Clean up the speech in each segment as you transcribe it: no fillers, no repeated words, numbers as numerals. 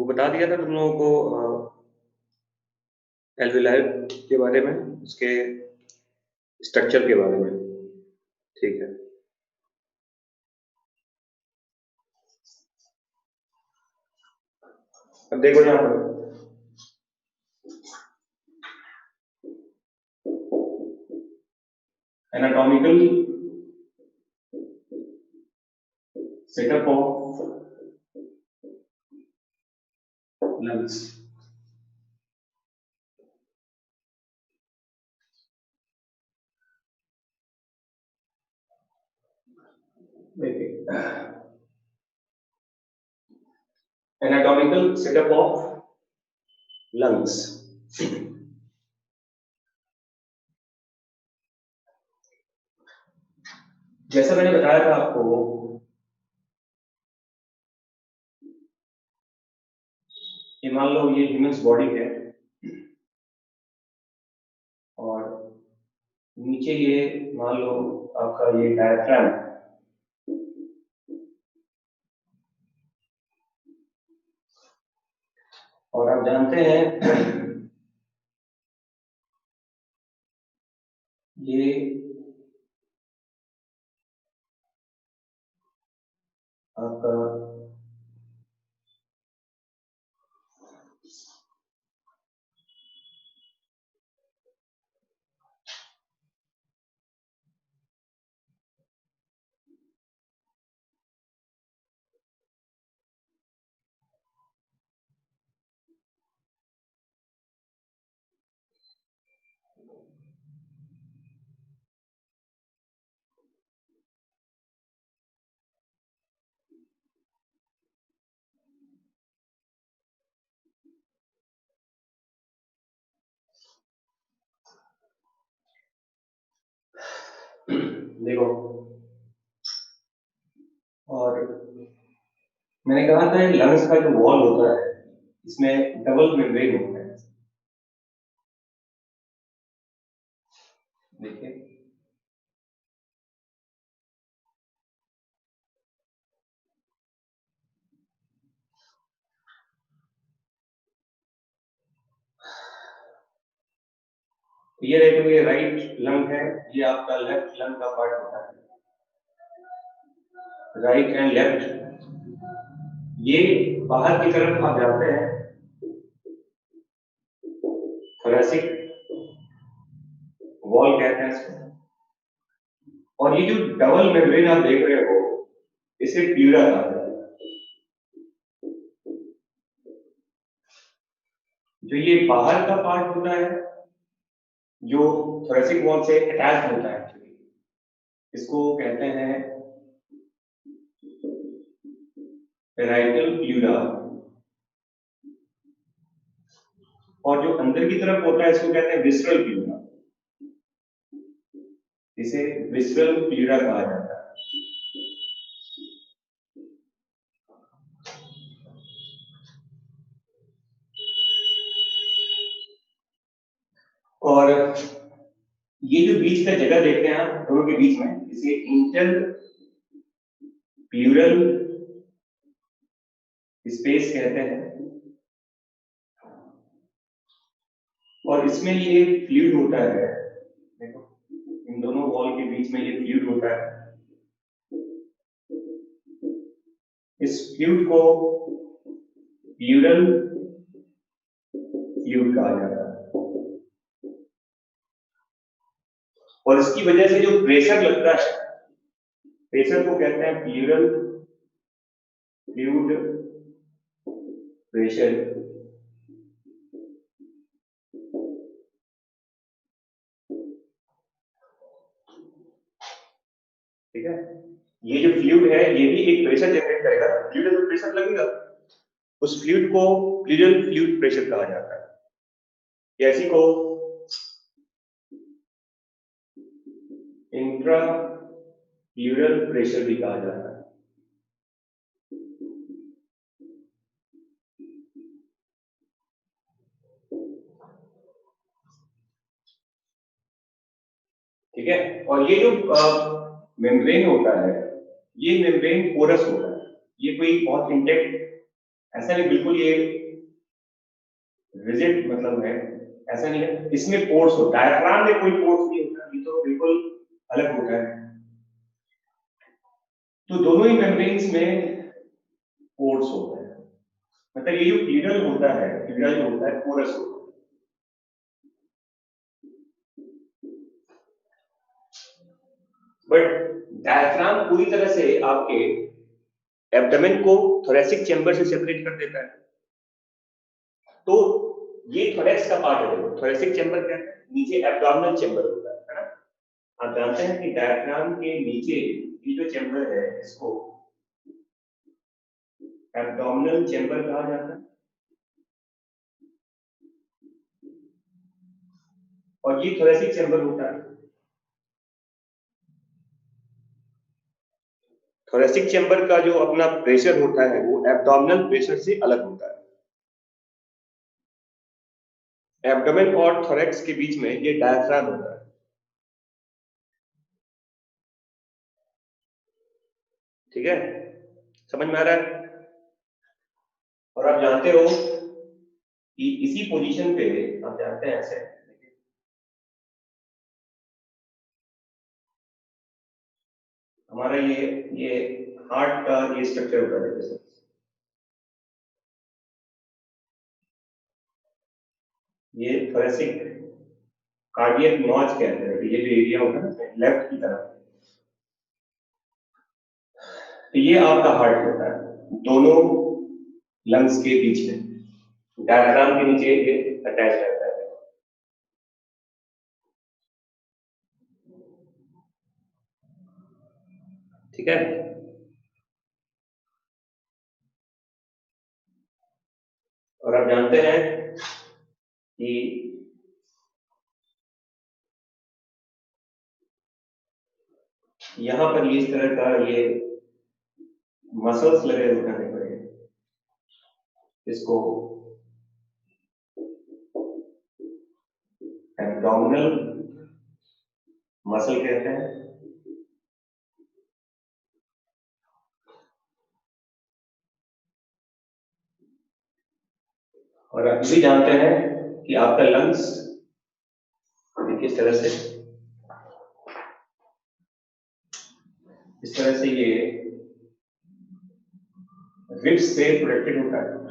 वो बता दिया था तुम लोगों को एल्वियोलाई के बारे में, उसके स्ट्रक्चर के बारे में। ठीक है, अब देखो यहाँ पर anatomical setup of lungs. Anatomical setup of lungs. जैसा मैंने बताया था आपको, ये मान लो ये ह्यूमन बॉडी है और नीचे ये मान लो आपका ये डायफ्राम, और आप जानते हैं ये आपका देखो, और मैंने कहा था लंग्स का जो वॉल होता है इसमें डबल मेम्ब्रेन होता है। देखिए, ये देखो, ये राइट लंग है, ये आपका लेफ्ट लंग का पार्ट होता है, राइट एंड लेफ्ट। ये बाहर की तरफ आप जाते हैं थोरेसिक वॉल कहते हैं इसको, और ये जो डबल मेम्ब्रेन आप देख रहे हो इसे प्यूरा कहते हैं। जो ये बाहर का पार्ट होता है जो थोरेसिक वॉल से अटैच होता है, इसको कहते हैं पेराइटल प्यूरा, और जो अंदर की तरफ होता है इसको कहते हैं विसरल प्यूरा। इसे विसरल प्यूरा कहा जाता है। और ये जो बीच का जगह देखते हैं आप दोनों के बीच में, इसे इंटर प्यूरल स्पेस कहते हैं, और इसमें ये फ्लूइड होता है। देखो, इन दोनों वॉल के बीच में ये फ्लूइड होता है। इस फ्लूइड को प्यूरल फ्लूइड कहा जाता है, और इसकी वजह से जो प्रेशर लगता है, प्रेशर को कहते हैं प्यूरल फ्लूइड प्रेशर। ठीक है, ये जो फ्लूइड है ये भी एक प्रेशर जनरेट करेगा, फ्लूइड में प्रेशर लगेगा, उस फ्लूइड को प्लूरल फ्लूइड प्रेशर कहा जाता है। ऐसी को इंट्रा प्लूरल प्रेशर भी कहा जाता है। ठीक है, और ये जो मेम्ब्रेन होता है, ये मेम्ब्रेन पोरस होता है, ये कोई बहुत इंटेक्ट ऐसा नहीं बिल्कुल ये रिजिड मतलब है, ऐसा नहीं है। इसमें पोर्स होता है, डायफ्राम में कोई पोर्स नहीं होता, ये तो बिल्कुल अलग होता है। तो दोनों ही मेम्ब्रेन्स में पोर्स होता है, मतलब ये जो प्लीडल होता है, प्लीडल जो होता है पोरस होता है। बट डायफ्राम पूरी तरह से आपके एब्डोमेन को थोरेसिक चैम्बर से सेपरेट कर देता है। तो ये थोरेक्स का पार्ट है। थोरेसिक चैम्बर क्या है? नीचे एब्डोमिनल चैम्बर होता है ना। आप जानते हैं कि डायफ्राम के नीचे ये जो चैम्बर है इसको एब्डोमिनल चैम्बर कहा जाता है, और ये थोरेसिक चैम्बर होता है। थोरेसिक चैम्बर का जो अपना प्रेशर होता है वो एब्डोमिनल प्रेशर से अलग होता है। एब्डोमेन और थोरेक्स के बीच में ये डायफ्राम होता है। ठीक है, समझ में आ रहा है? और आप जानते हो कि इसी पोजीशन पे आप जानते हैं ऐसे हमारा ये हार्ट का ये स्ट्रक्चर होता है जैसे ये थोरेसिक कार्डियक नॉच कहते हैं, ये जो एरिया होता है ना लेफ्ट की तरफ, तो ये आपका हार्ट होता है दोनों लंग्स के बीच में, डायफ्राम के नीचे ये अटैच रहता है। ठीक है, और आप जानते हैं कि यहाँ पर इस तरह का ये मसल्स लगे होते हैं, इसको एब्डोमिनल मसल कहते हैं। और आप भी जानते हैं कि आपका लंग्स किस तरह से, इस तरह से ये रिब्स से प्रोटेक्टेड होता है।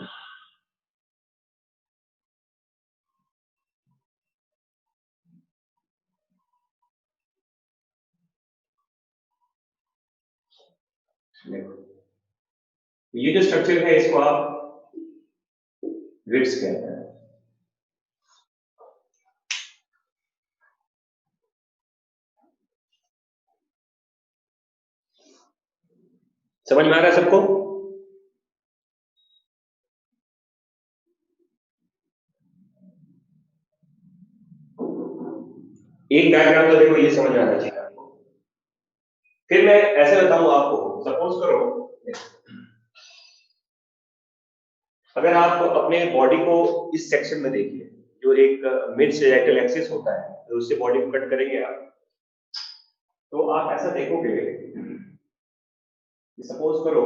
ये जो स्ट्रक्चर है इसको आप रिब्स कहते हैं। समझ में आ रहा है सबको? एक डायग्राम तो देखो, ये समझ में आना चाहिए आपको। फिर मैं ऐसे बताऊं आपको, सपोज करो अगर आप अपने बॉडी को इस सेक्शन में देखिए, जो एक मिड सैजिटल एक्सिस होता है, तो उससे बॉडी को कट करेंगे आप, तो आप ऐसा देखोगे कि सपोज करो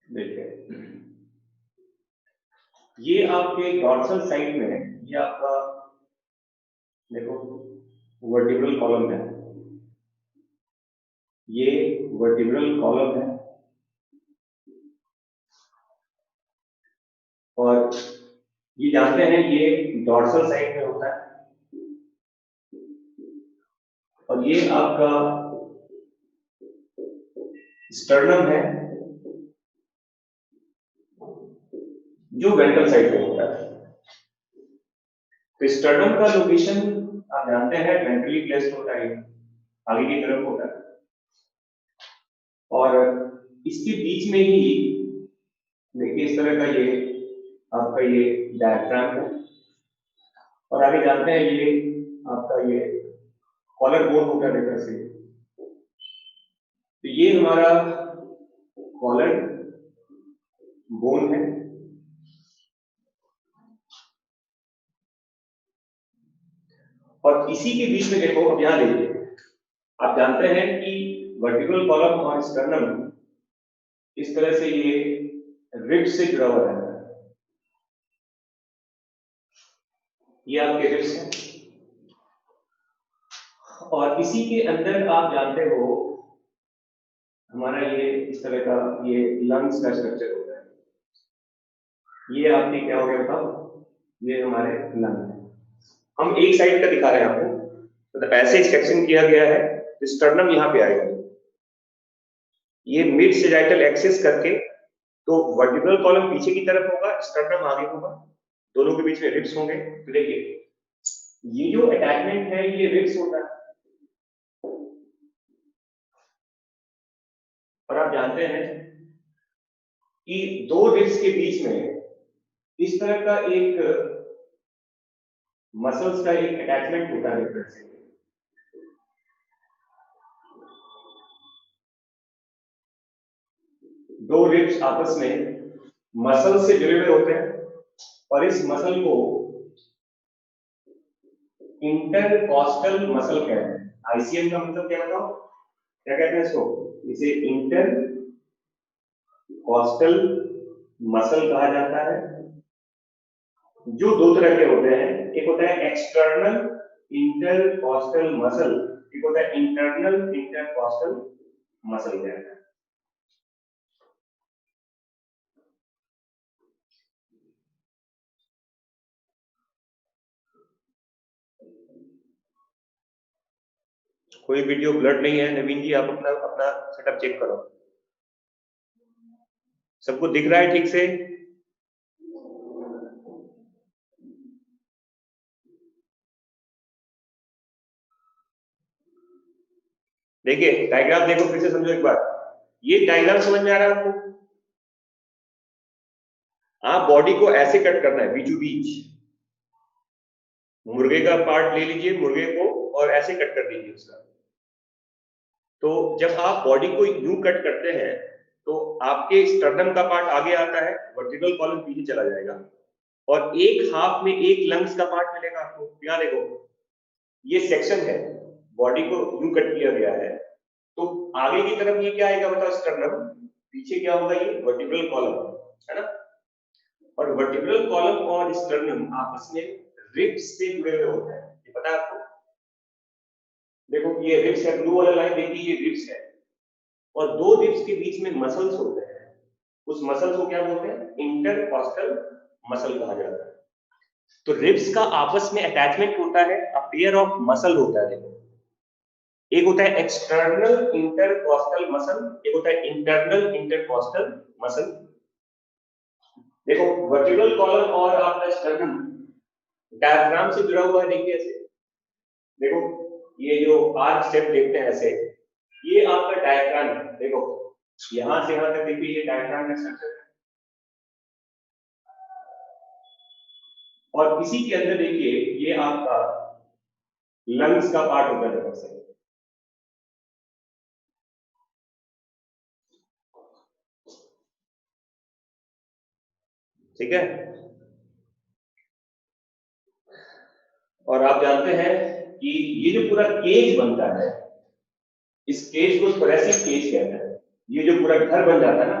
देखिए, ये आपके डॉर्सल साइड में, ये आपका देखो वर्टिब्रल कॉलम है, ये वर्टिब्रल कॉलम है, और ये जानते हैं ये डॉर्सल साइड में होता है, और ये आपका स्टर्नम है जो वेंट्रल साइड में होता है। तो स्टर्नम का लोकेशन आप जानते हैं वेंट्रली प्लेस्ड होता है, आगे की तरफ होता है, और इसके बीच में ही देखिए इस तरह का ये आपका ये डायफ्राम है, और आगे जानते हैं ये आपका ये कॉलर बोन होता है इधर से। तो ये हमारा कॉलर बोन है, और इसी के बीच में देखो, अब यहां देखिए, आप जानते हैं कि वर्टिकल कॉलम और स्टर्नम इस तरह से ये रिब्स से जुड़ा हुआ रहता है। ये आपके रिब्स हैं, और इसी के अंदर आप जानते हो हमारा ये इस तरह का ये लंग्स का स्ट्रक्चर होता है। ये आपके क्या हो गया बताओ, ये हमारे लंग है। हम एक साइड का दिखा रहे हैं आपको, मतलब ऐसे सेक्शन किया गया है, स्टर्नम यहाँ पे आएगा, ये मिड सेजाइटल एक्सिस करके, तो वर्टिकल कॉलम पीछे की तरफ होगा, स्टर्नम आगे होगा, दोनों के बीच में रिब्स होंगे। तो देखिए ये जो अटैचमेंट है ये रिब्स होता है, और आप जानते हैं कि दो रिब्स के बीच में इस तरह का एक मसल्स का एक अटैचमेंट होता है रिब्स से। दो रिब्स आपस में मसल से जुड़े हुए होते हैं, और इस मसल को इंटरकॉस्टल मसल कहते हैं। आईसीएम का मतलब क्या बताओ, क्या कहते हैं इसको, इसे इंटरकॉस्टल मसल कहा जाता है, जो दो तरह के होते हैं, एक होता है एक्सटर्नल इंटरकॉस्टल मसल, एक होता है इंटरनल इंटरकॉस्टल मसल कहते हैं। कोई वीडियो ब्लड नहीं है नवीन जी, आप अपना अपना सेटअप चेक करो, सबको दिख रहा है ठीक से? देखिए डायग्राम देखो, फिर से समझो एक बार, ये डायग्राम समझ में आ रहा है आपको? आप बॉडी को ऐसे कट करना है बीचों बीच, मुर्गे का पार्ट ले लीजिए, मुर्गे को, और ऐसे कट कर दीजिए उसका। तो जब आप बॉडी को यूं कट करते हैं तो आपके स्टर्नम का पार्ट आगे आता है, वर्टिकल कॉलम पीछे चला जाएगा, और एक हाफ में एक लंग्स का पार्ट मिलेगा आपको। यहाँ देखो ये सेक्शन है, बॉडी को यूं कट किया गया है, तो आगे की तरफ ये क्या आएगा बताओ, स्टर्नम, पीछे क्या होगा, ये वर्टिकल कॉलम है ना, और वर्टिकल कॉलम और स्टर्नम आपस में रिब्स से जुड़े हुए होते हैं, ये पता है आपको? देखो ये रिब्स है, ब्लू वाला लाइन देखिए, ये रिब्स है, और दो रिब्स के बीच में मसल्स होते हैं, उस मसल को क्या बोलते हैं, इंटरकॉस्टल मसल कहा जाता है। तो रिब्स का आपस में अटैचमेंट होता है, अ पेयर ऑफ मसल होता है। देखो एक होता है एक्सटर्नल इंटरकॉस्टल मसल, एक होता है इंटरनल इंटरकॉस्टल मसल। देखो वर्टिकल कॉलम और आपका स्टर्नम डायफ्राम से जुड़ा हुआ है, देखिए ऐसे, देखो ये जो आर्क शेप देखते हैं ऐसे, ये आपका डायफ्राम है। देखो यहां से यहां तक देखिए, ये डायफ्राम का स्ट्रक्चर है, और इसी के अंदर देखिए ये आपका लंग्स का पार्ट होता है। देखो से, ठीक है, और आप जानते हैं कि ये जो पूरा केज बनता है, इस केज को थोरेसिक केज कहते हैं। ये जो पूरा घर बन जाता है ना,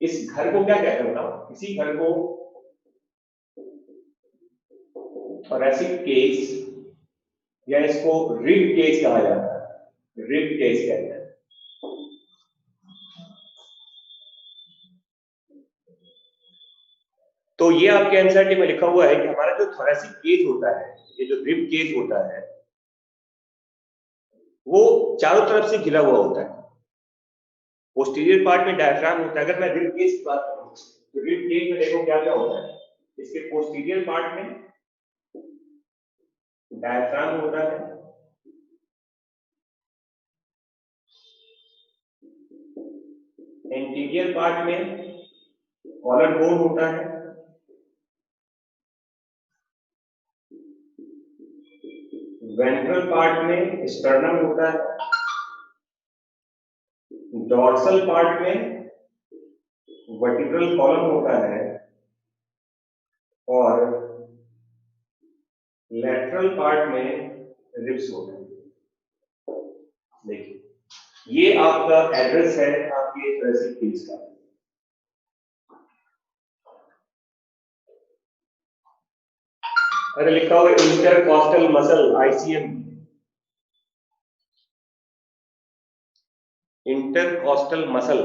इस घर को क्या कहते हैं बताओ, इसी घर को थोरेसिक केज या इसको रिब केज कहा जाता है, रिब केज कहते हैं। तो ये आपके एनसीईआरटी में लिखा हुआ है कि हमारा जो थोरेसिक केज होता है, ये जो रिब केज होता है, वो चारों तरफ से घिरा हुआ होता है। पोस्टीरियर पार्ट में डायफ्राम होता है। अगर मैं रिब केज की बात करूं तो रिब केज में देखो क्या क्या होता है, इसके पोस्टीरियर पार्ट में डायफ्राम होता है, एंटीरियर पार्ट में कॉलर बोन होता है, वेंट्रल पार्ट में स्टर्नम होता है, डॉर्सल पार्ट में वर्टिब्रल कॉलम होता है और लेटरल पार्ट में रिब्स होते हैं। देखिए ये आपका एड्रेस है आपके थोरेसिक केज का। अरे लिखा हुआ intercostal muscle, ICM, intercostal muscle,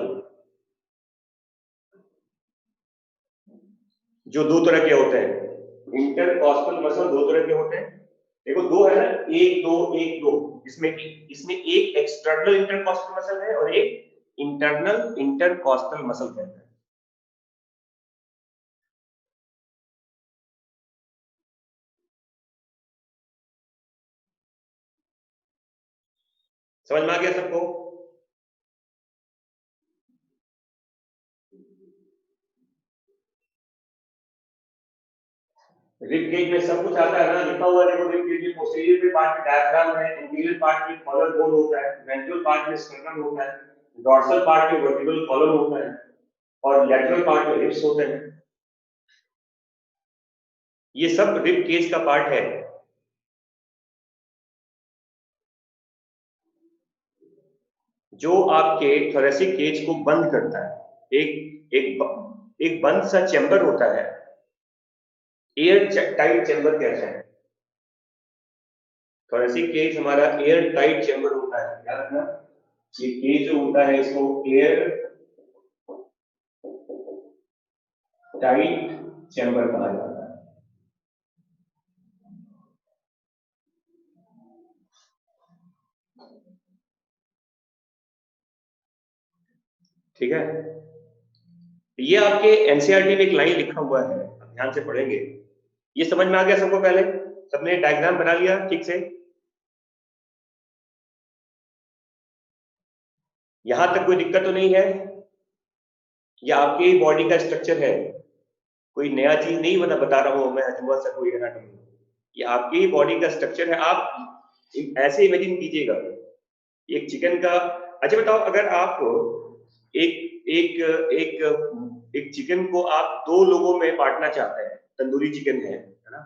जो दो तरह के होते हैं। इंटरकॉस्टल मसल दो तरह के होते हैं, देखो दो है ना, एक दो एक दो, इसमें एक एक्सटर्नल इंटरकॉस्टल मसल है और एक इंटरनल इंटरकॉस्टल मसल कहते हैं। समझ में आ गया सबको? रिब केज में सब कुछ आता है ना, लिखा हुआ देखो, रिब केज में पोस्टीरियर पे पार्ट में डायफ्राम है, इंटीरियर पार्ट में कॉलर बोन होता है, वेंट्रल पार्ट में स्टर्नम होता है, डॉर्सल पार्ट में वर्टिब्रल कॉलम होता है और लैटरल पार्ट में रिब्स होते हैं। ये सब रिब केज का पार्ट है। जो आपके थोरेसिक केज को बंद करता है, एक बंद सा चैम्बर होता है, एयर टाइट चैम्बर कहते हैं। थोरेसिक केज हमारा एयर टाइट चैम्बर होता है, याद रखना। ये केज जो होता है इसको एयर टाइट चैम्बर कहा जाता है। ठीक है, ये आपके एनसीईआरटी में एक लाइन लिखा हुआ है, ध्यान से पढ़ेंगे। ये समझ में आ गया सबको? पहले सबने डायग्राम बना लिया ठीक से? यहां तक कोई दिक्कत तो नहीं है? ये आपके बॉडी का स्ट्रक्चर है, कोई नया चीज नहीं बता रहा हूं मैं, अजूबा सा कोई एनाटॉमी। ये आपकी ही बॉडी का स्ट्रक्चर है। आप ऐसे इमेजिन कीजिएगा एक चिकन का। अच्छा बताओ, अगर आप एक एक एक एक चिकन को आप दो लोगों में बांटना चाहते हैं, तंदूरी चिकन है ना,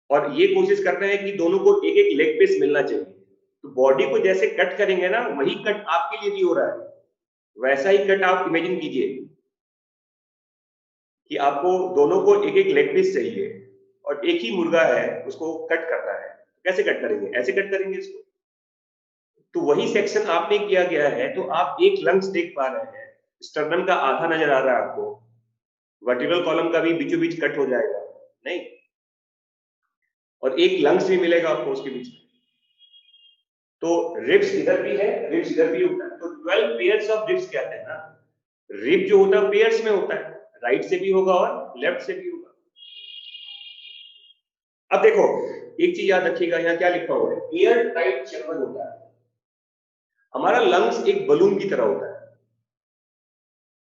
और ये कोशिश करते हैं कि दोनों को एक एक लेग पीस मिलना चाहिए, तो बॉडी को जैसे कट करेंगे ना, वही कट आपके लिए भी हो रहा है। वैसा ही कट आप इमेजिन कीजिए कि आपको दोनों को एक एक लेग पीस चाहिए और एक ही मुर्गा है, उसको कट करना है। कैसे कट करेंगे? ऐसे कट करेंगे इसको। तो वही सेक्शन आपने किया गया है, तो आप एक लंग्स देख पा रहे हैं, स्टर्नम का आधा नजर आ रहा है आपको, वर्टिब्रल कॉलम का भी बीचों बीच कट हो जाएगा नहीं, और एक लंग्स भी मिलेगा आपको उसके बीच में। तो रिब्स इधर भी है, रिब्स इधर भी होता है, तो 12 पेयर्स ऑफ रिब्स कहते हैं ना। रिब जो होता है पेयर्स में होता है, राइट से भी होगा और लेफ्ट से भी होगा। अब देखो एक चीज याद रखिएगा, यहाँ क्या लिखा हुआ है, एयर टाइट चैम्बर होता है। हमारा लंग्स एक बलून की तरह होता है।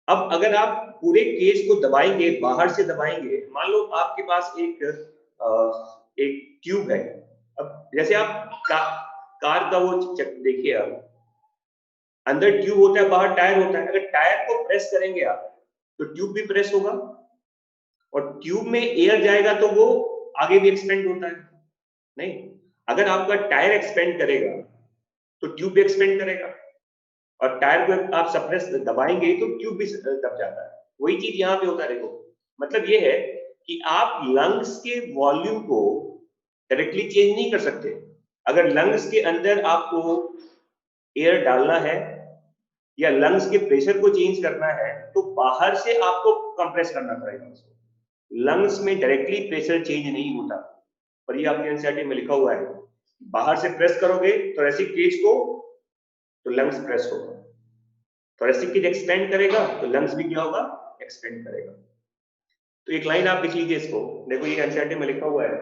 अब अगर आप पूरे केज को दबाएंगे, बाहर से दबाएंगे, मान लो आपके पास एक ट्यूब है। अब जैसे आप कार का वो देखिए, आप अंदर ट्यूब होता है, बाहर टायर होता है। अगर टायर को प्रेस करेंगे आप, तो ट्यूब भी प्रेस होगा, और ट्यूब में एयर जाएगा तो वो आगे भी एक्सपेंड होता है नहीं। अगर आपका टायर एक्सपेंड करेगा तो ट्यूब भी एक्सपेंड करेगा, और टायर को आप सप्रेस दबाएंगे तो ट्यूब भी दब जाता है। वही चीज यहाँ पे होता है। देखो मतलब ये है कि आप लंग्स के वॉल्यूम को डायरेक्टली चेंज नहीं कर सकते। अगर लंग्स के अंदर आपको एयर डालना है या लंग्स के प्रेशर को चेंज करना है, तो बाहर से आपको कंप्रेस करना पड़ेगा उसको। लंग्स में डायरेक्टली प्रेशर चेंज नहीं होता, और ये आपके एनसीईआरटी में लिखा हुआ है। बाहर से प्रेस करोगे थोरेसिक केज को तो लंग्स प्रेस होगा, थोरेसिक केज एक्सपेंड करेगा तो लंग्स भी क्या होगा, एक्सपेंड करेगा। तो एक लाइन आप लिख लीजिए इसको, देखो ये एनसीईआरटी में लिखा हुआ है,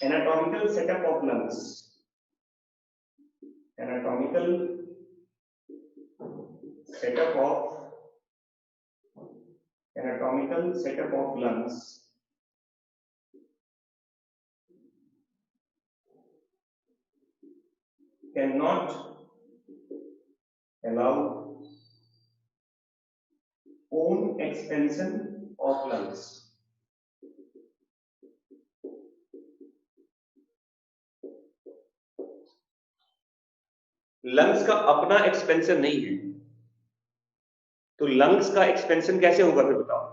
anatomical setup of lungs. Anatomical setup of lungs cannot allow own expansion of lungs. Lungs का अपना एक्सपेंशन नहीं है, तो लंग्स का एक्सपेंशन कैसे होगा फिर बताओ?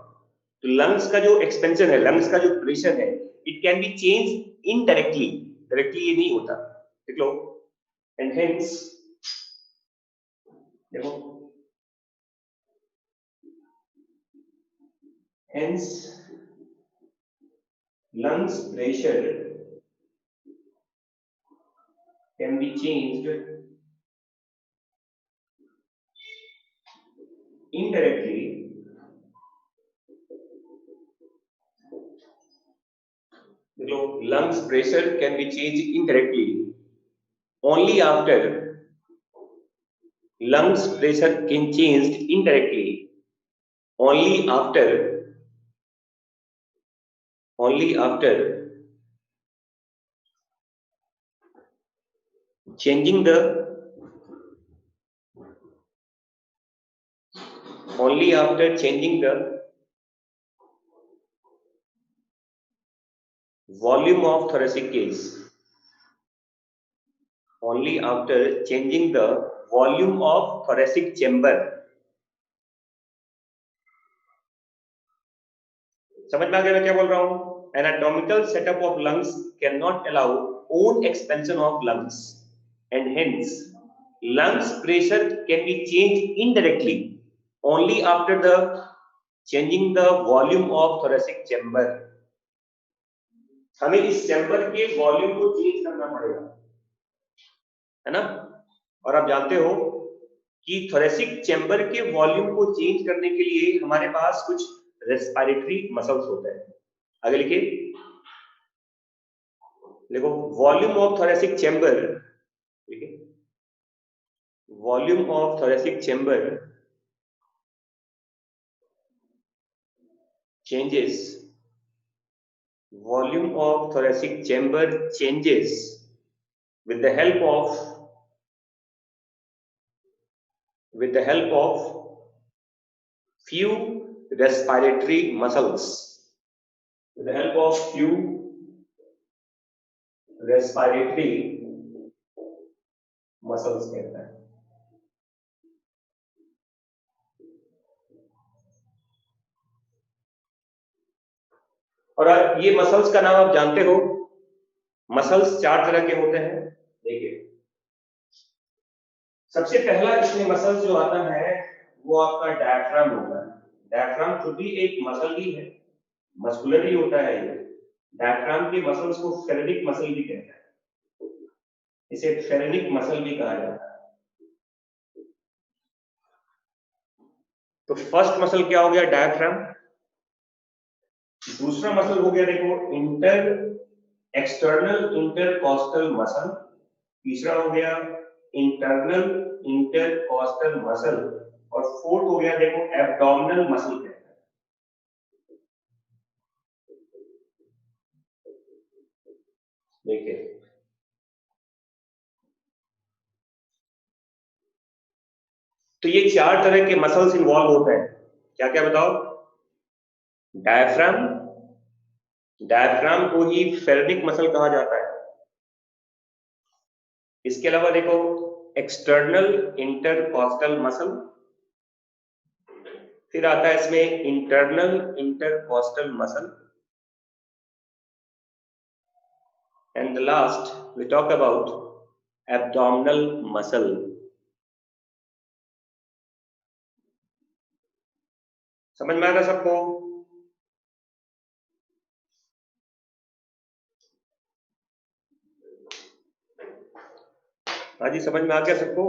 तो लंग्स का जो एक्सपेंशन है, लंग्स का जो प्रेशर है, it can be change indirectly, directly ये नहीं होता, देख लो। एंड हेंस देखो, hence lungs pressure can be changed indirectly lungs pressure can be changed indirectly only after lungs pressure can changed indirectly only after changing the volume of thoracic cage, only after changing the volume of thoracic chamber. समझ में आ गया मैं क्या बोल रहा हूं? Anatomical setup of lungs cannot allow own expansion of lungs, and hence lungs pressure can be changed indirectly only after the changing the volume of thoracic chamber. हमें इस चैम्बर के वॉल्यूम को चेंज करना पड़ेगा, है ना? और आप जानते हो कि थोरेसिक चैम्बर के वॉल्यूम को चेंज करने के लिए हमारे पास कुछ रेस्पिरेटरी मसल्स होते हैं। आगे लिखिए, देखो वॉल्यूम ऑफ थोरेसिक चैम्बर, देखिए volume of thoracic chamber changes, volume of thoracic chamber changes with the help of few respiratory muscles, with the help of few respiratory muscles कहता है। और ये मसल्स का नाम आप जानते हो, मसल्स 4 तरह के होते हैं। देखिए सबसे पहला इसमें मसल्स जो आता है वो आपका डायफ्राम होता है। डायफ्राम खुद भी एक मसल ही है, मस्कुलर ही होता है ये। डायफ्राम के मसल्स को फेरेनिक मसल भी कहते हैं, इसे फेरेनिक मसल भी कहा जाता है। तो फर्स्ट मसल क्या हो गया? डायफ्राम। दूसरा मसल हो गया देखो एक्सटर्नल इंटरकॉस्टल मसल। तीसरा हो गया इंटरनल इंटरकॉस्टल मसल। और फोर्थ हो गया देखो एब्डोमिनल मसल कहते हैं। देखिए तो ये 4 तरह के मसल्स इन्वॉल्व होते हैं। क्या क्या बताओ? डायफ्राम, डायफ्राम को ही फेरेनिक मसल कहा जाता है। इसके अलावा देखो एक्सटर्नल इंटरकॉस्टल मसल, फिर आता है इसमें internal intercostal muscle, and the last we talk about abdominal muscle. समझ में आ रहा सबको? हाँ जी, समझ में आ गया सबको?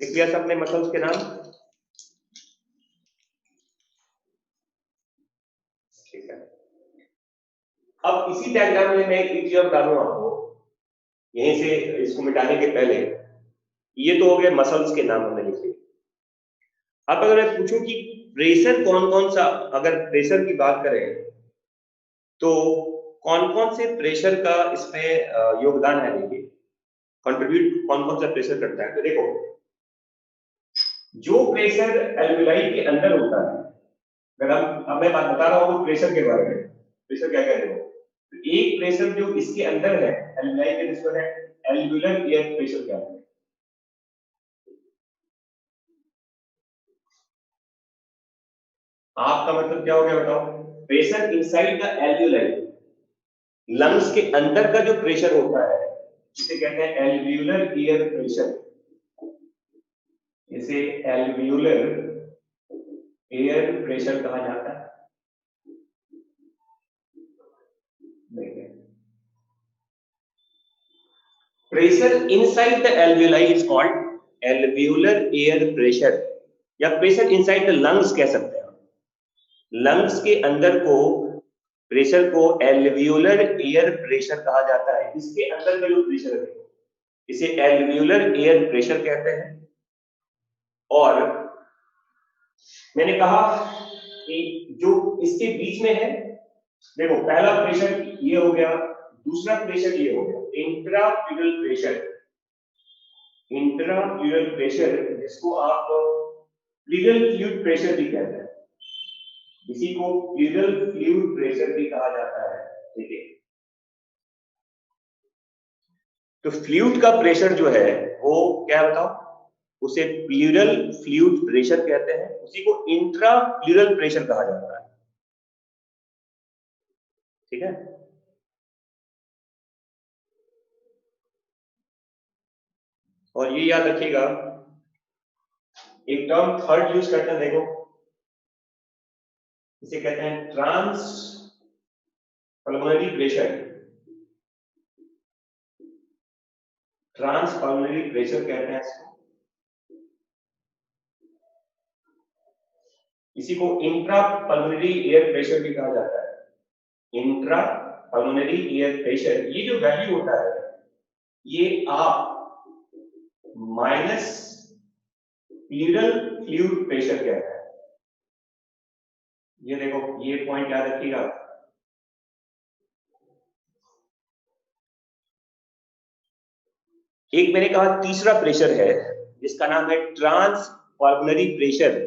लिख लिया सबने मसल्स के नाम? डायग्राम में मैं एक चीज बता दूं आपको, यहीं से इसको मिटाने के पहले, ये तो हो गए मसल्स के नाम हमने लिखे। अब अगर मैं पूछूं कि प्रेशर कौन कौन सा, अगर प्रेशर की बात करें तो कौन कौन से प्रेशर का इसमें योगदान है, देखिए कंट्रीब्यूट कौन कौन सा प्रेशर करता है। तो देखो, जो प्रेशर एल्वेलाई के अंदर होता है, अगर अब मैं बात बता रहा हूं प्रेशर के बारे में, प्रेशर क्या क्या है, तो एक प्रेशर जो इसके अंदर है एल्वेलाई के, जिसको है एल्वुलर एयर प्रेशर कहते हैं। आपका मतलब क्या हो गया बताओ? Pressure inside the alveoli, lungs के अंदर का जो प्रेशर होता है जिसे कहते हैं एल्वुलर एयर प्रेशर, इसे एल्वुलर एयर प्रेशर कहा जाता है। Pressure inside the alveoli is called alveolar air pressure, या प्रेशर इनसाइड द लंग्स कह सकते हैं। लंग्स के अंदर को प्रेशर को एल्वुलर एयर प्रेशर कहा जाता है। इसके अंदर का जो प्रेशर है इसे एल्वुलर एयर प्रेशर कहते हैं। और मैंने कहा कि जो इसके बीच में है, देखो पहला प्रेशर ये हो गया, दूसरा प्रेशर ये हो गया इंट्राप्यूरल प्रेशर। इंट्राप्यूरल प्रेशर जिसको आप प्लूरल फ्लूइड प्रेशर भी कहते हैं, इसी को प्लूरल फ्लूइड प्रेशर भी कहा जाता है। ठीक है, तो फ्लूइड का प्रेशर जो है वो क्या बताओ, उसे प्लूरल फ्लूइड प्रेशर कहते हैं, उसी को इंट्रा प्लूरल प्रेशर कहा जाता है। ठीक है, और ये याद रखिएगा, एक टर्म थर्ड यूज करते हैं, देखो इसे कहते हैं transpulmonary pressure. Transpulmonary pressure कहते हैं इसको, इसी को इंट्रा पल्मोनरी एयर प्रेशर भी कहा जाता है। इंट्रा पल्मोनरी एयर प्रेशर, ये जो वैल्यू होता है ये आप माइनस प्लूरल फ्लूइड प्रेशर कहते हैं। ये देखो, ये पॉइंट याद रखिएगा। एक मैंने कहा तीसरा प्रेशर है जिसका नाम है ट्रांस पल्मोनरी प्रेशर,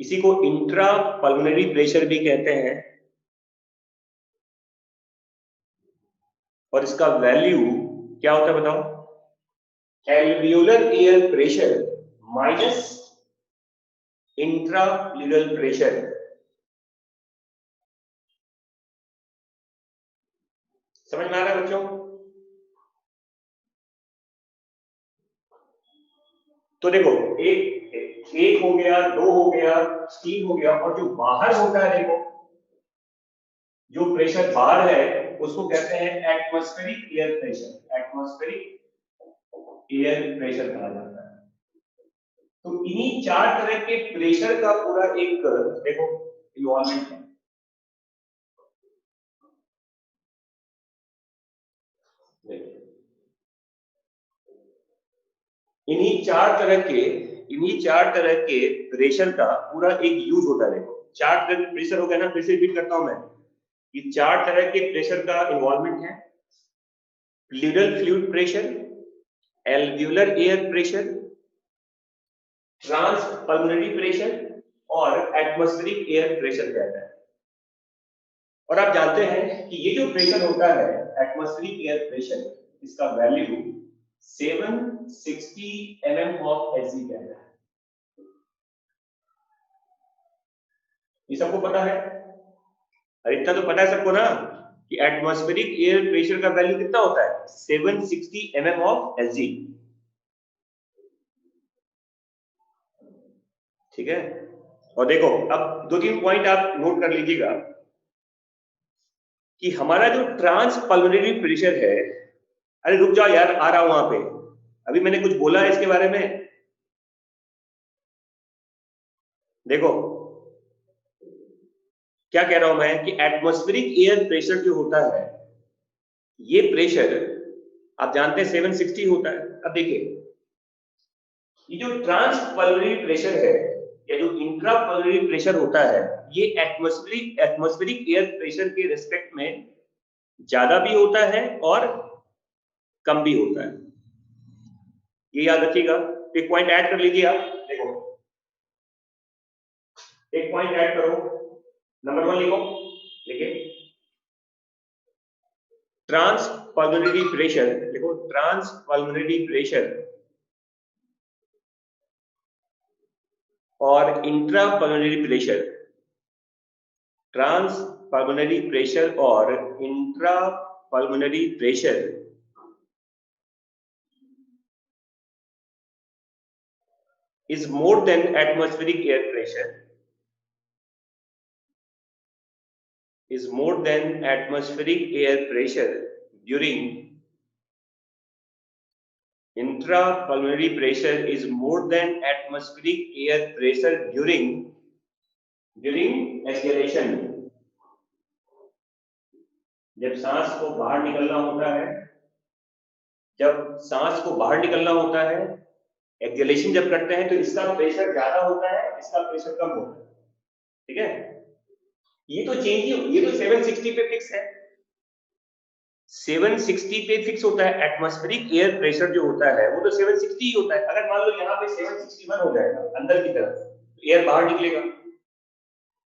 इसी को इंट्रा पल्मोनरी प्रेशर भी कहते हैं। और इसका वैल्यू क्या होता है बताओ? Alveolar air pressure minus intra plural pressure. समझ में आ रहा है बच्चों? तो देखो, एक हो गया, दो हो गया, तीन हो गया, और जो बाहर होता है देखो, जो प्रेशर बाहर है उसको कहते हैं atmospheric air pressure. Atmospheric air pressure कहा जाता है। तो इन्हीं चार तरह के प्रेशर का पूरा एक देखो इन्वॉल्वमेंट है। इन्हीं चार तरह के प्रेशर का पूरा एक यूज होता है। देखो चार तरह के प्रेशर हो गया ना, फिर से रिपीट करता हूं मैं, ये चार तरह के प्रेशर का इन्वॉल्वमेंट है। Pleural fluid pressure, alveolar air pressure, transpulmonary pressure और एटमॉस्फेरिक एयर प्रेशर कहता है। और आप जानते हैं कि ये जो प्रेशर होता है एटमॉस्फेरिक एयर प्रेशर, इसका वैल्यू 760 mm ऑफ Hg कहता है। ये सबको पता है? अरे इतना तो पता है सबको ना कि एटमॉस्फेरिक एयर प्रेशर का वैल्यू कितना होता है? 760 mm ऑफ Hg। ठीक है, और देखो अब दो तीन पॉइंट आप नोट कर लीजिएगा कि हमारा जो ट्रांस पल्मोनरी प्रेशर है, अरे रुक जाओ यार, आ रहा हूं वहां पे, अभी मैंने कुछ बोला है इसके बारे में। देखो क्या कह रहा हूं मैं कि एटमॉस्फेरिक एयर प्रेशर जो होता है, ये प्रेशर आप जानते हैं 760 होता है। अब देखिए, ये जो ट्रांसपल्मोनरी प्रेशर है या जो इंट्रापल्मोनरी प्रेशर होता है, ये एटमॉस्फेरिक एयर प्रेशर के रिस्पेक्ट में ज्यादा भी होता है और कम भी होता है। ये याद रखिएगा। एक पॉइंट ऐड कर लीजिए आप। देखो, एक पॉइंट ऐड करो, नंबर 1 लिखो। देखिए, ट्रांसपल्मोनरी प्रेशर, देखो ट्रांसपल्मोनरी प्रेशर और इंट्रापल्मोनरी प्रेशर, ट्रांसपल्मोनरी प्रेशर और intrapulmonary pressure is more than atmospheric air pressure, is more than atmospheric air pressure during intrapulmonary pressure is more than atmospheric air pressure during exhalation। जब सांस को बाहर निकलना होता है, जब सांस को बाहर निकलना होता है, एक्सहेलेशन जब करते हैं, तो इसका प्रेशर ज्यादा होता है, इसका प्रेशर कम होता है। ठीक है, ये तो चेंज ही, ये तो 760 पे फिक्स है। 760 पे फिक्स होता है। एटमॉस्फेरिक एयर प्रेशर जो होता है वो तो 760 ही होता है। अगर मान लो यहाँ पे 761 हो जाएगा अंदर की तरफ, तो एयर बाहर निकलेगा।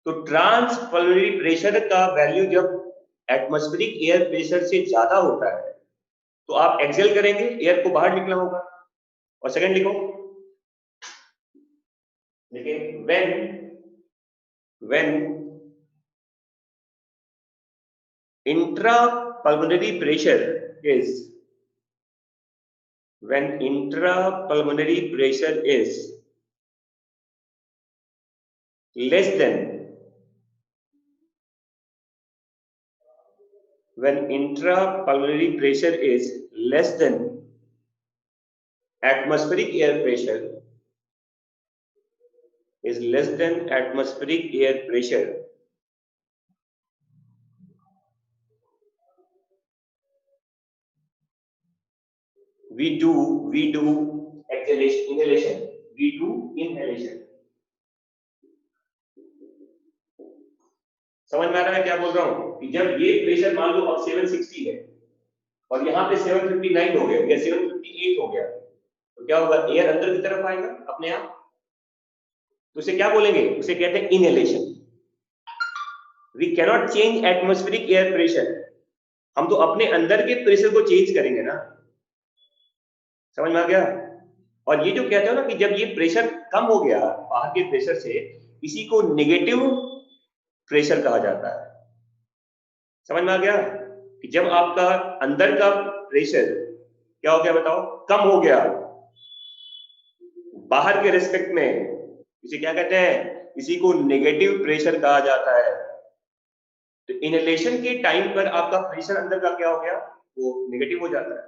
तो ट्रांसपल्मोनरी प्रेशर का वैल्यू जब एटमॉस्फेरिक एयर प्रेशर से ज्यादा होता है, तो आप एक्सेल करेंगे, एयर को बाहर निकलना होगा। और सेकंड लिखो, देखिए, when intrapulmonary pressure is when intrapulmonary pressure is less than when intrapulmonary pressure is less than atmospheric air pressure is less than atmospheric air pressure, we do inhalation, we do inhalation। समझ में आ रहा है क्या बोल रहा हूं? कि जब ये प्रेशर मान लो अब 760 है और यहाँ पे 759 हो गया या 758 हो गया, तो क्या होगा? एयर अंदर की तरफ आएगा अपने आप। तो उसे क्या बोलेंगे? उसे कहते हैं inhalation. We cannot change atmospheric air pressure, हम तो अपने अंदर के प्रेशर को चेंज करेंगे ना। समझ में आ गया? और ये जो कहते हो ना कि जब ये प्रेशर कम हो गया बाहर के प्रेशर से, इसी को नेगेटिव प्रेशर कहा जाता है। समझ में आ गया? कि जब आपका अंदर का प्रेशर क्या हो गया बताओ? कम हो गया बाहर के रिस्पेक्ट में, इसे क्या कहते हैं? इसी को नेगेटिव प्रेशर कहा जाता है। तो इनहेलेशन के टाइम पर आपका प्रेशर अंदर का क्या हो गया? वो नेगेटिव हो जाता है।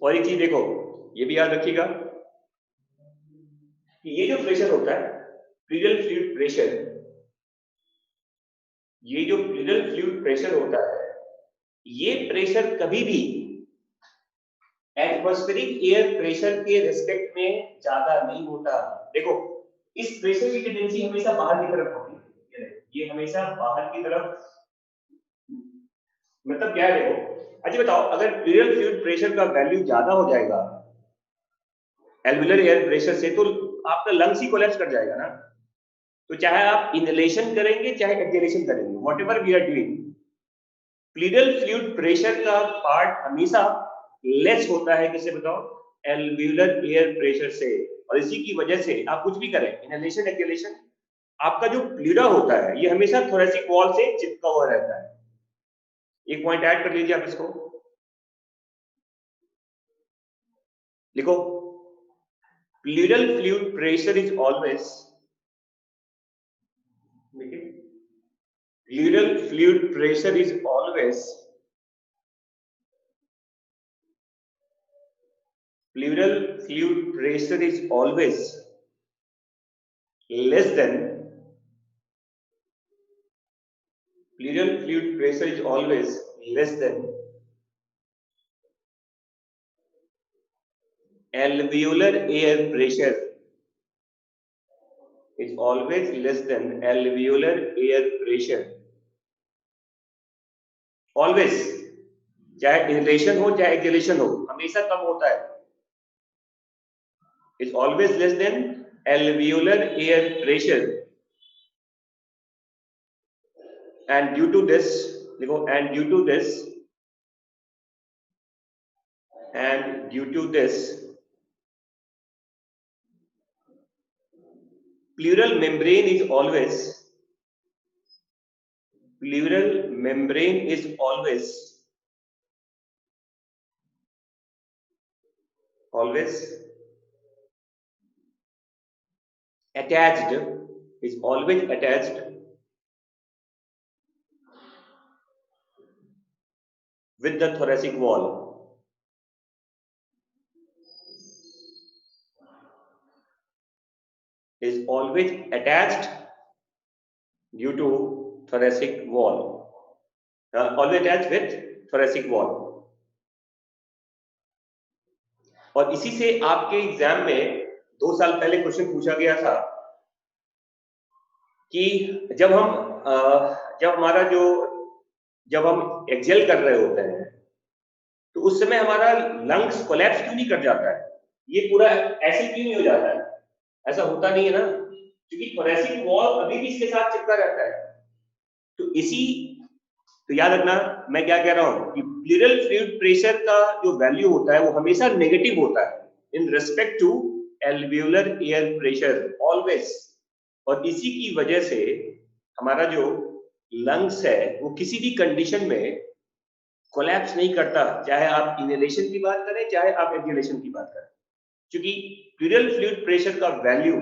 और एक चीज देखो, ये भी याद रखिएगा कि ये जो प्रेशर होता है, प्लूरल फ्लूइड प्रेशर, ये जो प्लूरल फ्लूइड प्रेशर होता है, ये प्रेशर कभी भी एटमॉस्फेरिक एयर प्रेशर के रिस्पेक्ट में ज्यादा नहीं होता। देखो, इस प्रेशर की टेंडेंसी हमेशा बाहर की तरफ होती है, ये हमेशा बाहर की तरफ, मतलब क्या है? देखो, अच्छा बताओ, अगर प्लूरल फ्लूइड प्रेशर का वैल्यू ज्यादा हो जाएगा एल्वियुलर एयर प्रेशर से, तो आपका लंग्स ही कोलैप्स कर जाएगा ना। तो चाहे आप इनहेलेशन करेंगे चाहे एक्सहेलेशन करेंगे, whatever we are doing, pleural fluid pressure का पार्ट हमेशा लेस होता है। किसे बताओ? एल्वियुलर एयर प्रेशर से। और इसी की वजह से आप कुछ भी करें, इनहेलेशन एक्सहेलेशन, आपका जो प्लूरा होता है ये हमेशा थोरेसिक वॉल से चिपका हुआ रहता है। एक पॉइंट ऐड कर लीजिए आप, इसको लिखो, pleural fluid pressure is always, pleural fluid pressure is always, pleural fluid pressure is always less than pleural fluid pressure is always less than alveolar air pressure, is always less than alveolar air pressure. Always, चाहे inhalation हो चाहे exhalation हो, हमेशा कम होता है. Is always less than alveolar air pressure, and due to this, देखो, and due to this pleural membrane is always attached, with the thoracic wall. Is always attached due to thoracic wall. Always attached with thoracic wall. और इसी से आपके exam में 2 साल पहले question पूछा गया था कि जब हम एक्सेल कर रहे होते हैं तो उस समय हमारा लंग्स कोलैप्स क्यों नहीं कर जाता है, ये पूरा ऐसे क्यों नहीं हो जाता है? ऐसा होता नहीं है ना, क्योंकि थोरेसिक वॉल अभी भी इसके साथ चिपका रहता है. तो याद रखना मैं क्या कह रहा हूं कि प्लूरल फ्लूइड प्रेशर का जो वैल्यू होता है वो हमेशा नेगेटिव होता है in respect to alveolar air pressure always. और इसी की वजह से हमारा जो लंग्स है वो किसी भी कंडीशन में कोलैप्स नहीं करता, चाहे आप इनहेलेशन की बात करें चाहे आप एक्सहेलेशन की बात करें, क्योंकि प्लूरल फ्लूइड प्रेशर का वैल्यू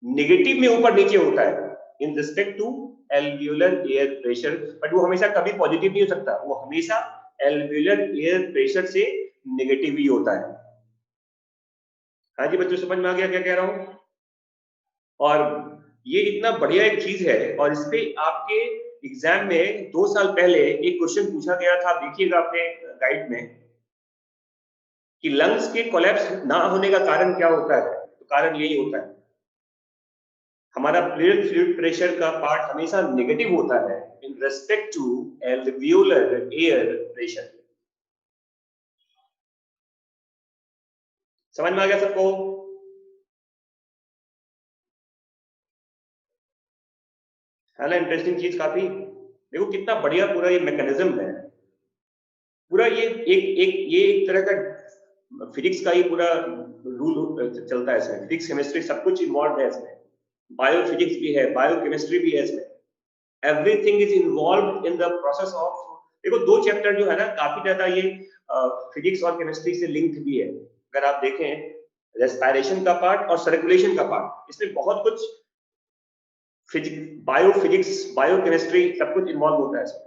नेगेटिव में ऊपर नीचे होता है in respect to alveolar air pressure, but वो हमेशा कभी पॉजिटिव नहीं हो सकता, वो हमेशा एल्वियोलर एयर प्रेशर से नेगेटिव ही होता है. हाँ जी बच्चों, समझ में आ गया क्या कह रहा हूं? और ये इतना बढ़िया एक चीज है, और इस पे आपके एग्जाम में 2 साल पहले एक क्वेश्चन पूछा गया था, देखिएगा अपने गाइड में, कि लंग्स के कोलैप्स ना होने का कारण क्या होता है. तो कारण यही होता है, हमारा प्लूरल फ्लूइड प्रेशर का पार्ट हमेशा नेगेटिव होता है in respect to alveolar air pressure. समझ में आ गया सबको? है ना इंटरेस्टिंग चीज काफी. देखो कितना बढ़िया पूरा ये मैकेनिज्म है, पूरा ये एक तरह का फिजिक्स का ही पूरा रूल चलता है इसमें. फिजिक्स केमिस्ट्री सब कुछ इन्वॉल्व है इसमें, बायोफिजिक्स भी है, बायोकेमिस्ट्री भी है इसमें. Everything is involve in the process of. देखो 2 चैप्टर जो है ना काफी ज्यादा ये फिजिक्स और केमिस्ट्री से लिंक्ड भी है. अगर आप देखें रेस्पिरेशन का पार्ट और सर्कुलेशन का पार्ट, इसमें बहुत कुछ बायोफिजिक्स बायोकेमिस्ट्री सब कुछ इन्वॉल्व होता है इसमें.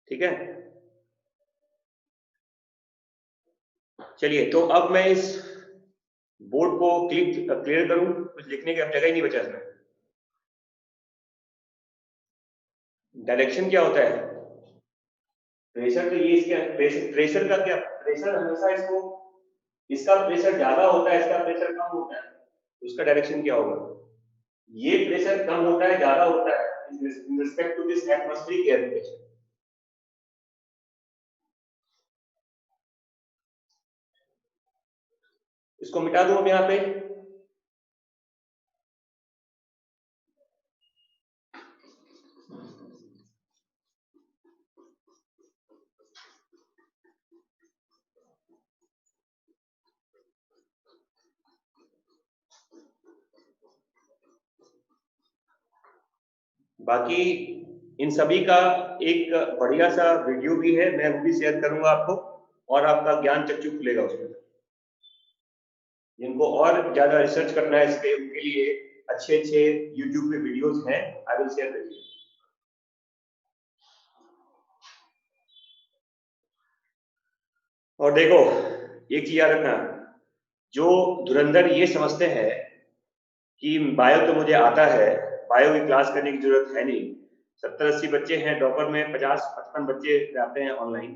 ठीक है, चलिए तो अब मैं इस बोर्ड को क्लियर करूं, कुछ लिखने की अब जगह ही नहीं बचा इसमें. डायरेक्शन क्या होता है? प्रेशर तो ये इसके प्रेशर का क्या, प्रेशर हमेशा इसका प्रेशर ज्यादा होता है, इसका प्रेशर कम होता है, उसका डायरेक्शन क्या होगा? ये प्रेशर कम होता है, ज्यादा होता है in respect to this atmospheric air pressure. इसको मिटा दूं अब यहाँ पे. बाकी इन सभी का एक बढ़िया सा वीडियो भी है, मैं वो भी शेयर करूंगा आपको, और आपका ज्ञान चक्षु खुलेगा उसमें. जिनको और ज्यादा रिसर्च करना है इस पे, उनके लिए अच्छे YouTube पे वीडियोस हैं, I will share with you. और देखो एक चीज याद रखना, जो धुरंधर ये समझते हैं कि बायो तो मुझे आता है, बायो की क्लास करने की जरूरत है नहीं। 70-80 बच्चे हैं ड्रॉपर में, 50-55 बच्चे आते हैं ऑनलाइन,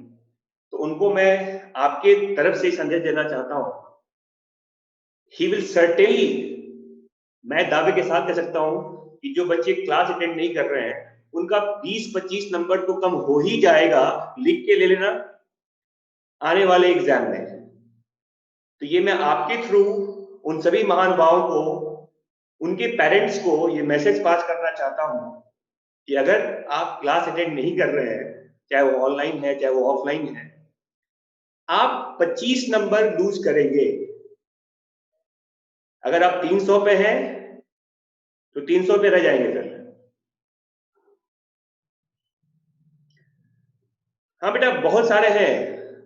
तो उनको मैं आपके तरफ से संदेश देना चाहता हूं, ही विल सर्टेनली, मैं दावे के साथ कह सकता हूं कि जो बच्चे क्लास अटेंड नहीं कर रहे हैं उनका 20-25 नंबर तो कम हो ही जाएगा, लिख के ले लेना आने वाले एग्जाम में। तो ये मैं आपके थ्रू उन सभी महानुभावों को, उनके पेरेंट्स को ये मैसेज पास करना चाहता हूं कि अगर आप क्लास अटेंड नहीं कर रहे हैं, चाहे वो ऑनलाइन है चाहे वो ऑफलाइन है, आप 25 नंबर लूज करेंगे। अगर आप 300 पे हैं तो 300 पे रह जाएंगे फिर। हाँ बेटा, बहुत सारे हैं,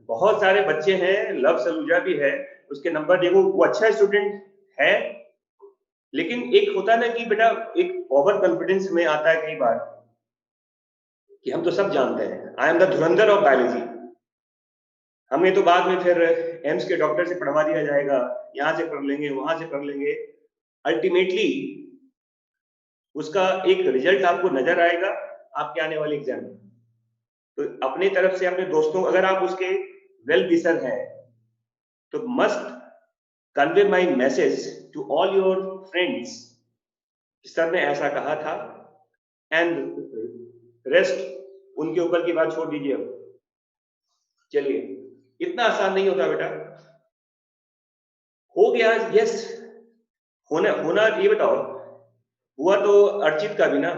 बहुत सारे बच्चे हैं, लव सलूजा भी है, उसके नंबर देखो, वो अच्छा स्टूडेंट है, लेकिन एक होता है ना कि बेटा एक ओवर कॉन्फिडेंस में आता है कई बार कि हम तो सब जानते हैं, I am the Dhurandhar of biology, हमें तो बाद में फिर एम्स के डॉक्टर से पढ़वा दिया जाएगा, यहां से कर लेंगे वहां से कर लेंगे। अल्टीमेटली उसका एक रिजल्ट आपको नजर आएगा आपके आने वाले एग्जाम में। तो अपने तरफ से अपने दोस्तों, अगर आप उसके वेल विशर हैं तो must convey my message to all your friends, sir ने ऐसा कहा था, एंड रेस्ट उनके ऊपर की बात छोड़ दीजिए। अब चलिए, इतना आसान नहीं होता बेटा, हो गया, यस, होना होना, ये बताओ, हुआ तो अर्चित का भी ना,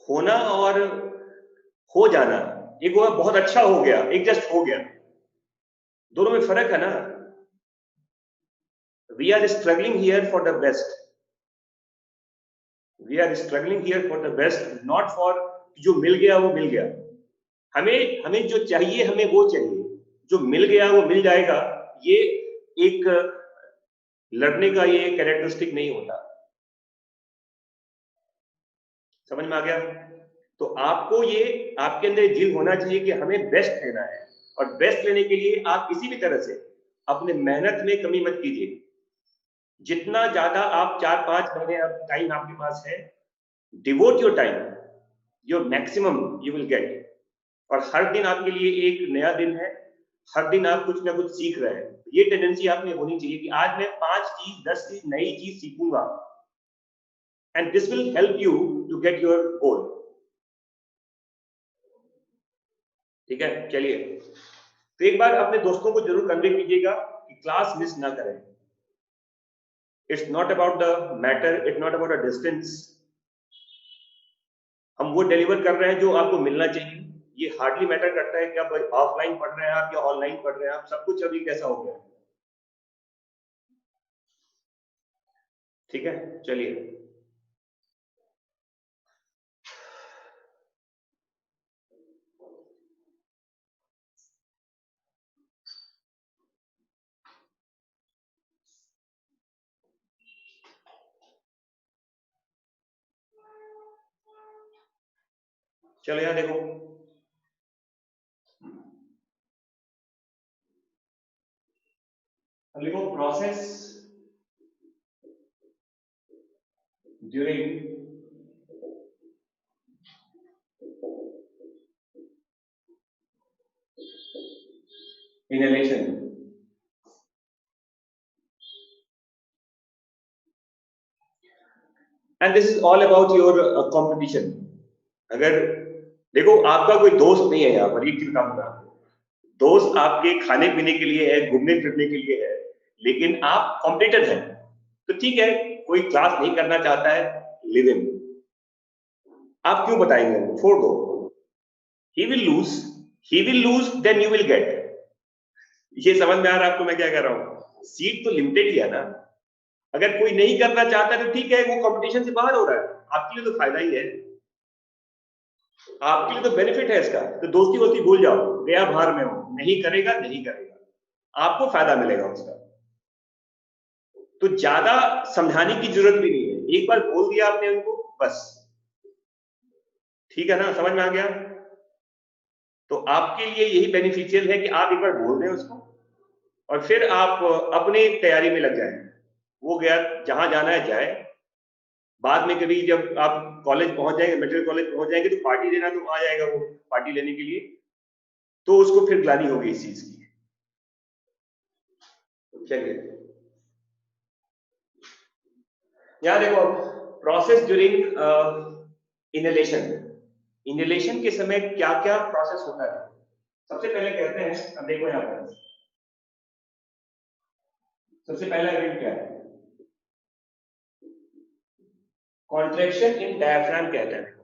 होना और हो जाना, एक हुआ बहुत अच्छा हो गया, एक जस्ट हो गया, दोनों में फर्क है ना। We are struggling here for the best, we are struggling here for the best, not for जो मिल गया वो मिल गया। हमें हमें जो चाहिए हमें वो चाहिए, जो मिल गया वो मिल जाएगा, ये एक लड़ने का ये कैरेक्टरिस्टिक नहीं होता। समझ में आ गया? तो आपको ये आपके अंदर दिल होना चाहिए कि हमें बेस्ट लेना है, और बेस्ट लेने के लिए आप किसी भी तरह से अपने मेहनत में कमी मत कीजिए। जितना ज्यादा आप 4-5 महीने अब टाइम आपके पास है, devote your time, your maximum you will gate. और हर दिन आपके लिए एक नया दिन है, हर दिन आप कुछ ना कुछ सीख रहे हैं। ये टेंडेंसी आप में होनी चाहिए कि आज मैं 5 चीज 10 चीज नई चीज सीखूंगा, and this will help you to get your goal. ठीक है, चलिए, तो एक बार अपने दोस्तों को जरूर कन्वे कीजिएगा कि क्लास मिस ना करें। It's not about the matter, it's not about the distance, हम वो डिलीवर कर रहे हैं जो आपको मिलना चाहिए। ये हार्डली मैटर करता है कि आप ऑफलाइन पढ़ रहे हैं आप या ऑनलाइन पढ़ रहे हैं आप, सब कुछ अभी कैसा हो गया। ठीक है, चलिए, चलो यहाँ देखो, लिखो process during inhalation. And this is all about your competition. अगर देखो, आपका कोई दोस्त नहीं है यहाँ पर, एक चीज काम करा, दोस्त आपके खाने पीने के लिए है, घूमने फिरने के लिए है, लेकिन आप कॉम्पिटिटर हैं, तो ठीक है, कोई क्लास नहीं करना चाहता है, लिव इन, आप क्यों बताएंगे, छोड़ दो, he will lose, he will lose then you will get. ये समझ में आ रहा है आपको मैं क्या कह रहा हूँ? सीट तो लिमिटेड ही है ना, अगर कोई नहीं करना चाहता तो ठीक है, वो कंपटीशन से बाहर हो रहा है, आपके लिए तो फायदा ही है, आपके लिए तो बेनिफिट है इसका। तो दोस्ती वोस्ती भूल जाओ, गया बाहर में हो, नहीं करेगा नहीं करेगा, आपको फायदा मिलेगा उसका। तो ज्यादा समझाने की जरूरत भी नहीं है, एक बार बोल दिया आपने उनको, बस, ठीक है ना, समझ में आ गया? तो आपके लिए यही बेनिफिशियल है कि आप एक बार बोल दें उसको, और फिर आप अपनी तैयारी में लग जाए, वो गया जहां जाना है जाए, बाद में कभी जब आप कॉलेज पहुंच जाएंगे, मेडिकल कॉलेज पहुंच जाएंगे, तो पार्टी देना तो आ जाएगा वो पार्टी लेने के लिए, तो उसको फिर ग्लानि होगी इस चीज की। चलिए यहां देखो, प्रोसेस ड्यूरिंग इनहेलेशन, इनहेलेशन के समय क्या क्या प्रोसेस होता है। सबसे पहले कहते हैं, अब देखो यहां पर सबसे पहला इवेंट क्या है, कॉन्ट्रैक्शन इन डायफ्राम कहते हैं।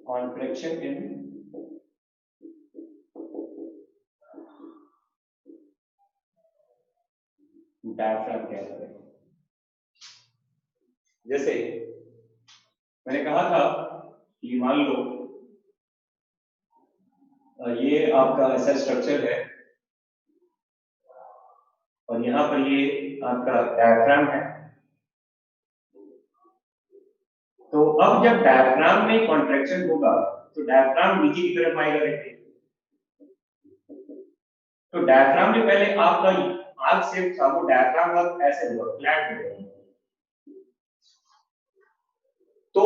कॉन्ट्रैक्शन इन डायफ्राम कहते हैं। जैसे मैंने कहा था कि मान लो ये आपका ऐसा स्ट्रक्चर है और यहाँ पर ये आपका डायफ्राम है। तो अब जब डायफ्राम में कॉन्ट्रैक्शन होगा तो डायफ्राम नीचे की तरफ आएगा। देखिए, तो डायफ्राम जो पहले आपका आर्क शेप था वो डायफ्राम अब ऐसे हुआ, फ्लैट हो गया। तो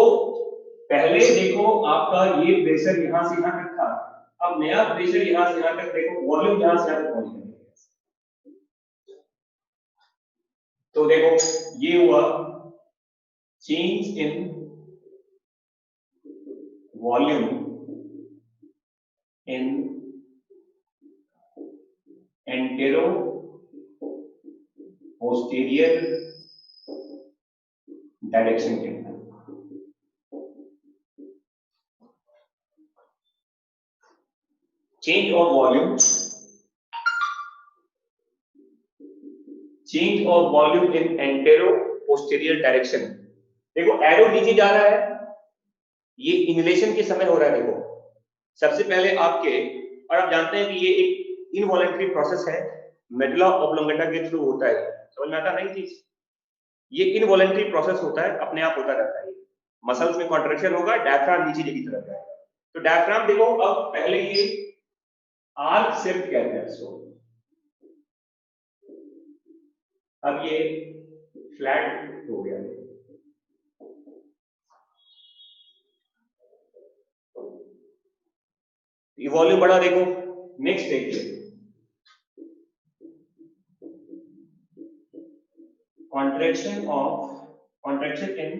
पहले देखो आपका ये प्रेशर यहां से यहां तक था, अब नया प्रेशर यहां से यहां तक, देखो वॉल्यूम यहां से यहां तक पहुंच गया। तो देखो ये हुआ change in volume in anteroposterior direction के अंदर। Change of volume, change of volume in anteroposterior direction. देखो एरो नीचे जा रहा है, ये इनहेलेशन के समय हो रहा है। देखो सबसे पहले आपके, और आप जानते हैं कि ये एक इनवॉलंटरी प्रोसेस है, मेडुला ऑब्लोंगेटा के थ्रू होता है। समझ में आता नहीं चीज, ये इनवॉलंटरी प्रोसेस होता है, अपने आप होता रहता है। मसल्स में कॉन्ट्रैक्शन होगा, डायफ्राम नीचे की तरफ जाएगा। तो डायफ्राम देखो, अब पहले ये आर्क शेप कहते हैं इसको, अब ये फ्लैट हो गया। ये वॉल्यूम बढ़ा। देखो नेक्स्ट देखिए, contraction in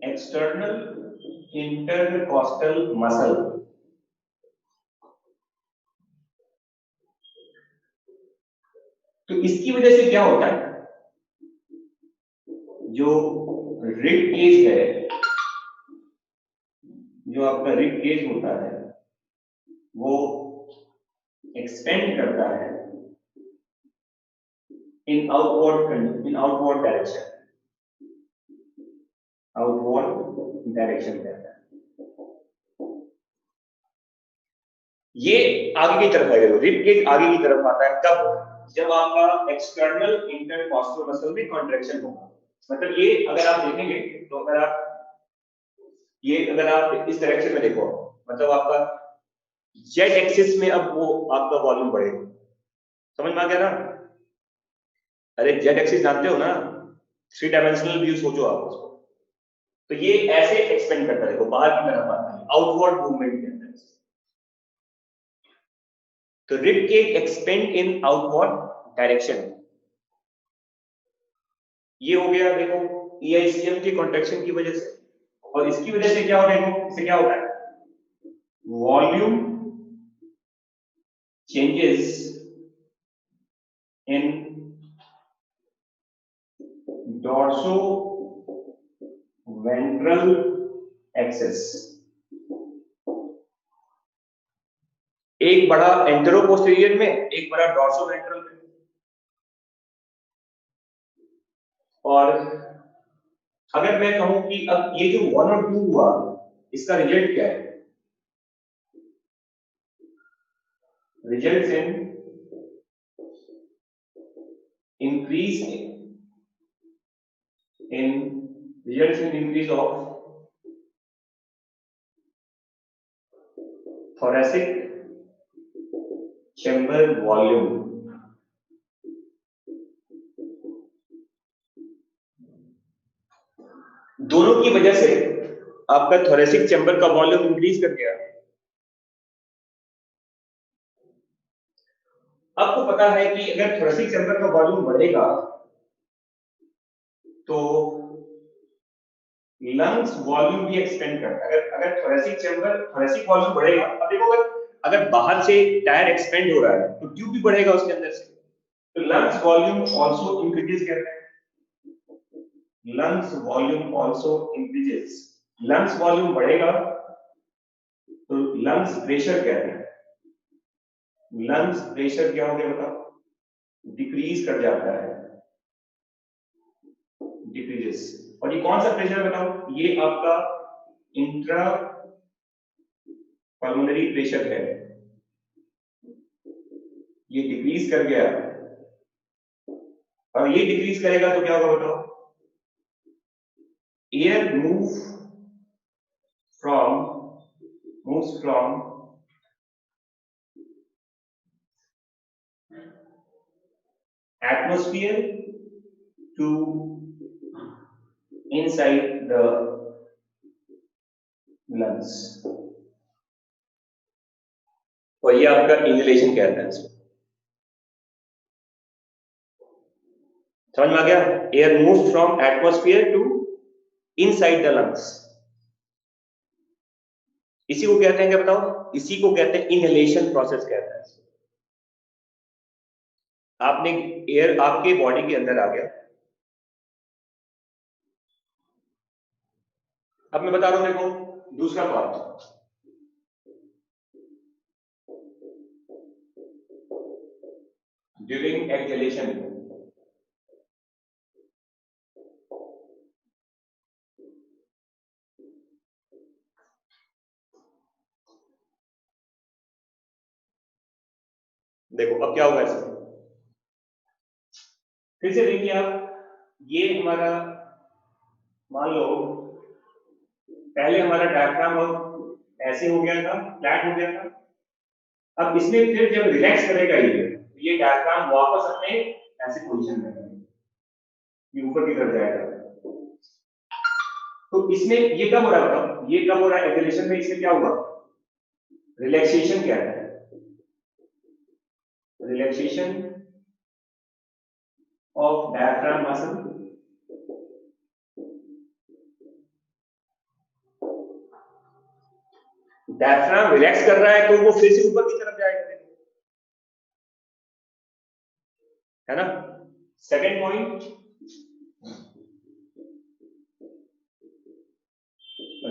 external intercostal muscle। तो इसकी वजह से क्या होता है, जो रिब केज है, जो आपका रिब केज होता है वो एक्सपेंड करता है इन आउटवर्ड डायरेक्शन, आउटवर्ड डायरेक्शन कहता है। ये आगे की तरफ आएगा, रिब केज आगे की तरफ आता है कब, जब आपका एक्सटर्नल इंटरकॉस्टल मसल में कॉन्ट्रैक्शन होगा। मतलब ये अगर आप देखेंगे तो अगर आप इस डायरेक्शन में देखो, मतलब आपका जेड एक्सिस में अब वो आपका वॉल्यूम बढ़ेगा। समझ में आ गया ना? अरे जेड एक्सिस जानते हो ना, 3 डायमेंशनल व्यू सोचो आप उसको। तो ये ऐसे एक्सपेंड करता है, देखो बाहर की तरफ आता है, आउटवर्ड मूवमेंट के अंदर। तो rib cage expand in outward direction, ये हो गया देखो ईआईसीएम की कॉन्ट्रैक्शन की वजह से। और इसकी वजह से क्या हो, देखो इससे क्या होता है, volume changes in dorso ventral axis. एक बड़ा एंटेरोपोस्टीरियर में, एक बड़ा डॉर्सो वेंट्रल में। और अगर मैं कहूं कि अब ये जो 1 और 2 हुआ, इसका रिजल्ट क्या है, results in increase of thoracic chamber volume, दोनों की वजह से आपका थोरेसिक चैम्बर का वॉल्यूम इंक्रीज कर गया। आपको पता है कि अगर थोरेसिक चैम्बर का वॉल्यूम बढ़ेगा तो लंग्स वॉल्यूम भी एक्सपेंड करता है। अगर थोरेसिक वॉल्यूम बढ़ेगा, अब देखो अगर बाहर से टायर एक्सपेंड हो रहा है तो ट्यूब भी बढ़ेगा उसके अंदर से, तो लंग्स वॉल्यूम आल्सो इंक्रीजेस कहते हैं। Lungs volume also increases, lungs volume बढ़ेगा तो लंग्स प्रेशर कहते हैं। लंग्स प्रेशर क्या हो गया बताओ, डिक्रीज कर जाता है, डिक्रीजेस। और ये कौन सा प्रेशर बताओ, ये आपका इंट्रा पल्मोनरी प्रेशर है, ये डिक्रीज कर गया। और ये डिक्रीज करेगा तो क्या होगा बताओ, air moves from atmosphere to inside the lungs, और ये आपका इनहेलेशन कहते हैं इसको। समझ में आ गया, air moves from atmosphere to inside the lungs, इसी को कहते हैं क्या बताओ, इसी को कहते हैं इनहेलेशन प्रोसेस कहते हैं। आपने एयर आपके बॉडी के अंदर आ गया, अब मैं बता रहा हूं देखो दूसरा पार्ट, ड्यूरिंग एक्सहेलेशन। देखो अब क्या होगा इसमें, फिर से देखिए आप, ये हमारा मान लो पहले हमारा डायफ्राम ऐसे हो गया था, फ्लैट हो गया था। अब इसमें फिर जब रिलैक्स करेगा ये डायफ्राम वापस अपने ऐसे पोजीशन में आएगा, ये ऊपर की तरफ जाएगा। तो इसमें ये कब हो रहा है, ये कब हो रहा है एक्सहेलेशन में, इसमें क्या हुआ, रिलैक्सेशन क्या है, relaxation of diaphragm muscle, diaphragm relax कर रहा है तो वो फिर से ऊपर की तरफ जाएगा, है ना। सेकंड पॉइंट,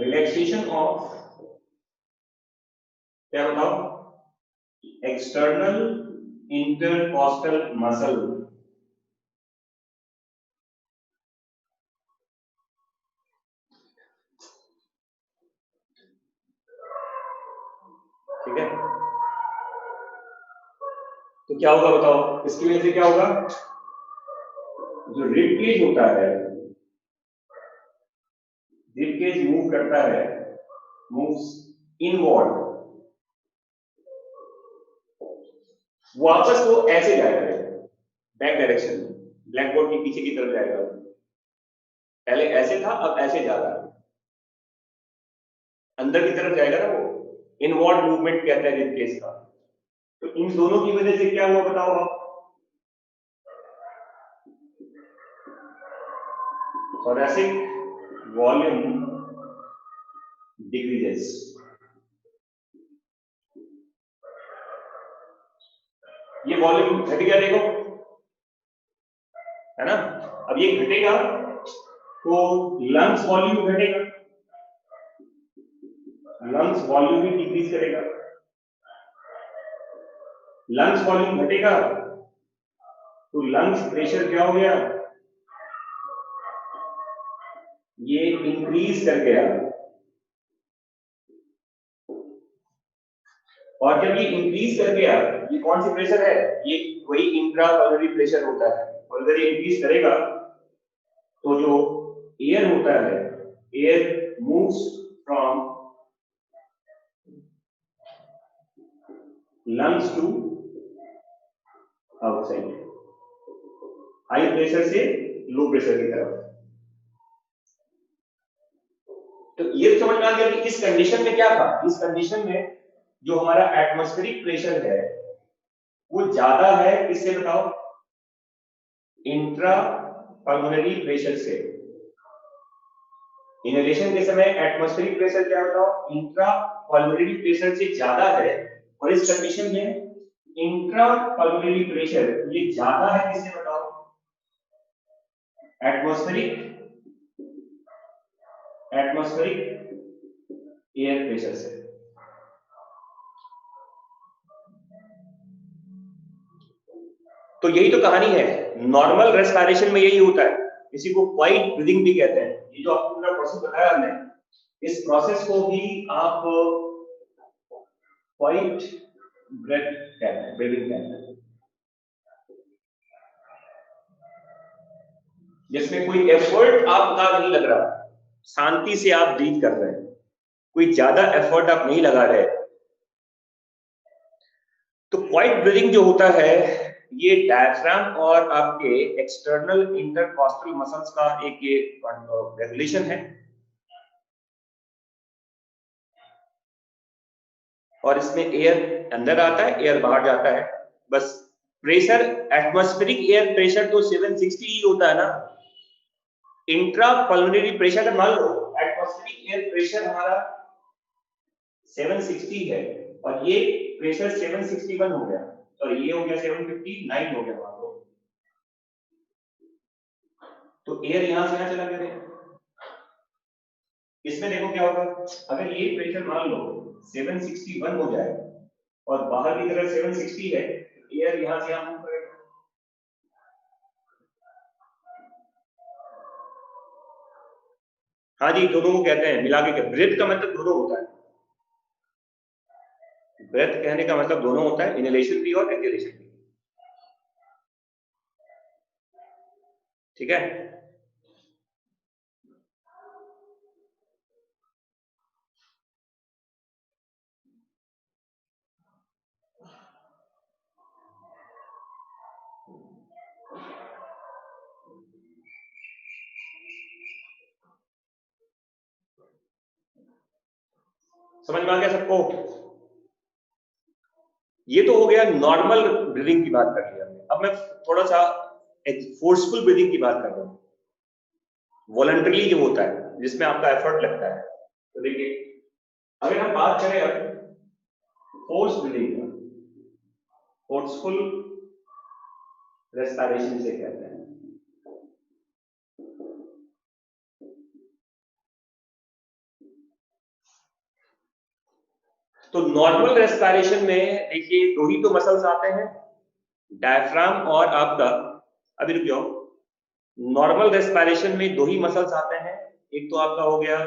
रिलैक्सेशन ऑफ क्या बताओ, एक्सटर्नल इंटरकॉस्टल मसल, ठीक है। तो क्या होगा बताओ, इसकी वजह से क्या होगा, जो रिब केज होता है, रिब केज मूव करता है, मूव्स इनवर्ड, वापस वो ऐसे जाएगा बैक डायरेक्शन में, ब्लैक बोर्ड के पीछे की तरफ जाएगा। पहले ऐसे था, अब ऐसे जा रहा है, अंदर की तरफ जाएगा ना, वो इनवर्ड मूवमेंट कहता है रिब केज का। तो इन दोनों की वजह से क्या हुआ बताओ आप, thoracic volume decreases, ये वॉल्यूम घट गया देखो, है ना। अब ये घटेगा तो लंग्स वॉल्यूम घटेगा, लंग्स वॉल्यूम भी डिक्रीज करेगा। लंग्स वॉल्यूम घटेगा तो लंग्स प्रेशर क्या हो गया, ये इंक्रीज कर गया। और जब ये इंक्रीज कर गया, ये कौन सी प्रेशर है, ये वही इंट्रापल्मोनरी प्रेशर होता है। और अगर ये इंक्रीज करेगा तो जो एयर होता है, air moves from lungs to outside, high pressure से लो प्रेशर की तरफ। तो ये समझ में आ गया कि इस कंडीशन में क्या था, इस कंडीशन में जो हमारा एटमॉस्फेरिक प्रेशर है वो ज्यादा है, किससे बताओ, इंट्रा पल्मोनरी प्रेशर से। इनहेलेशन के समय एटमॉस्फेरिक प्रेशर क्या बताओ, इंट्रा पल्मोनरी प्रेशर से ज्यादा है, और इस कंडीशन में इंट्रा पल्मोनरी प्रेशर ये ज्यादा है किससे बताओ, एटमॉस्फेरिक एयर प्रेशर से। तो यही तो कहानी है, नॉर्मल रेस्पिरेशन में यही होता है, इसी को क्वाइट ब्रीदिंग भी कहते हैं। ये जो आपको पूरा प्रोसेस बताया हमने, इस प्रोसेस को भी आप क्वाइट ब्रेथ कहते हैं, ब्रीदिंग कहते हैं, जिसमें कोई एफर्ट आपका नहीं लग रहा, शांति से आप ब्रीथ कर रहे हैं, कोई ज्यादा एफर्ट आप नहीं लगा रहे। तो क्वाइट ब्रीदिंग जो होता है ये डायफ्राम और आपके एक्सटर्नल इंटरकॉस्टल मसल्स का एक ये रेगुलेशन है, और इसमें एयर अंदर आता है, एयर बाहर जाता है। बस प्रेशर, एटमॉस्फेरिक एयर प्रेशर तो 760 ही होता है ना। इंट्रा पल्मोनरी प्रेशर का मान लो एटमॉस्फेरिक एयर प्रेशर हमारा 760 है, और ये प्रेशर 761 हो गया, और ये हो गया 759 हो गया मान लो, तो एयर यहां से यहां चला गया। इसमें देखो क्या होगा, अगर ये प्रेशर मान लो 761 हो जाए और बाहर की तरफ 760 है, एयर यहां से यहां मूव करेगा। हाँ जी, दोनों को कहते हैं मिला के, ब्रेथ का मतलब दोनों होता है, ब्रेथ कहने का मतलब दोनों होता है, इनहेलेशन भी और एक्सहेलेशन भी, ठीक है। समझ में आ गया सबको? ये तो हो गया नॉर्मल ब्रीदिंग की बात कर लिया हमने। अब मैं थोड़ा सा फोर्सफुल ब्रीदिंग की बात कर रहा हूँ, वॉलंटरीली जो होता है, जिसमें आपका एफर्ट लगता है। तो देखिए, अगर हम बात करें अब फोर्स ब्रीदिंग का, फोर्सफुल रेस्पिरेशन से कहते हैं। तो नॉर्मल रेस्पिरेशन में देखिए दो ही तो मसल्स आते हैं, डायफ्राम और आपका, अभी रुक जाओ, नॉर्मल रेस्पिरेशन में दो ही मसल्स आते हैं, एक तो आपका हो गया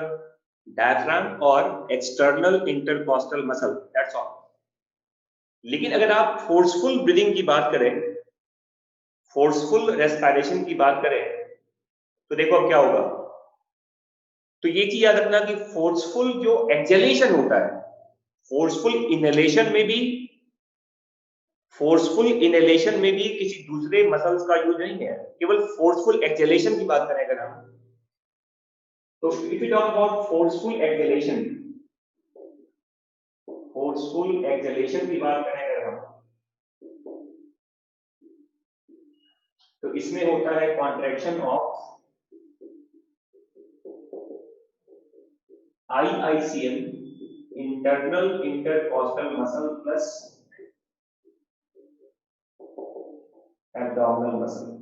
डायफ्राम और external intercostal muscle, that's all. लेकिन अगर आप फोर्सफुल ब्रीदिंग की बात करें, फोर्सफुल रेस्पिरेशन की बात करें, तो देखो अब क्या होगा। तो ये चीज याद रखना कि फोर्सफुल जो एक्सहेलेशन होता है, फोर्सफुल इनहेलेशन में भी, फोर्सफुल इनहेलेशन में भी किसी दूसरे मसल्स का यूज नहीं है, केवल फोर्सफुल एक्सहेलेशन की बात करें अगर हम, तो if you talk about forceful exhalation, forceful exhalation की बात करें अगर हम, तो इसमें होता है contraction of IICM, internal intercostal muscle plus abdominal muscle.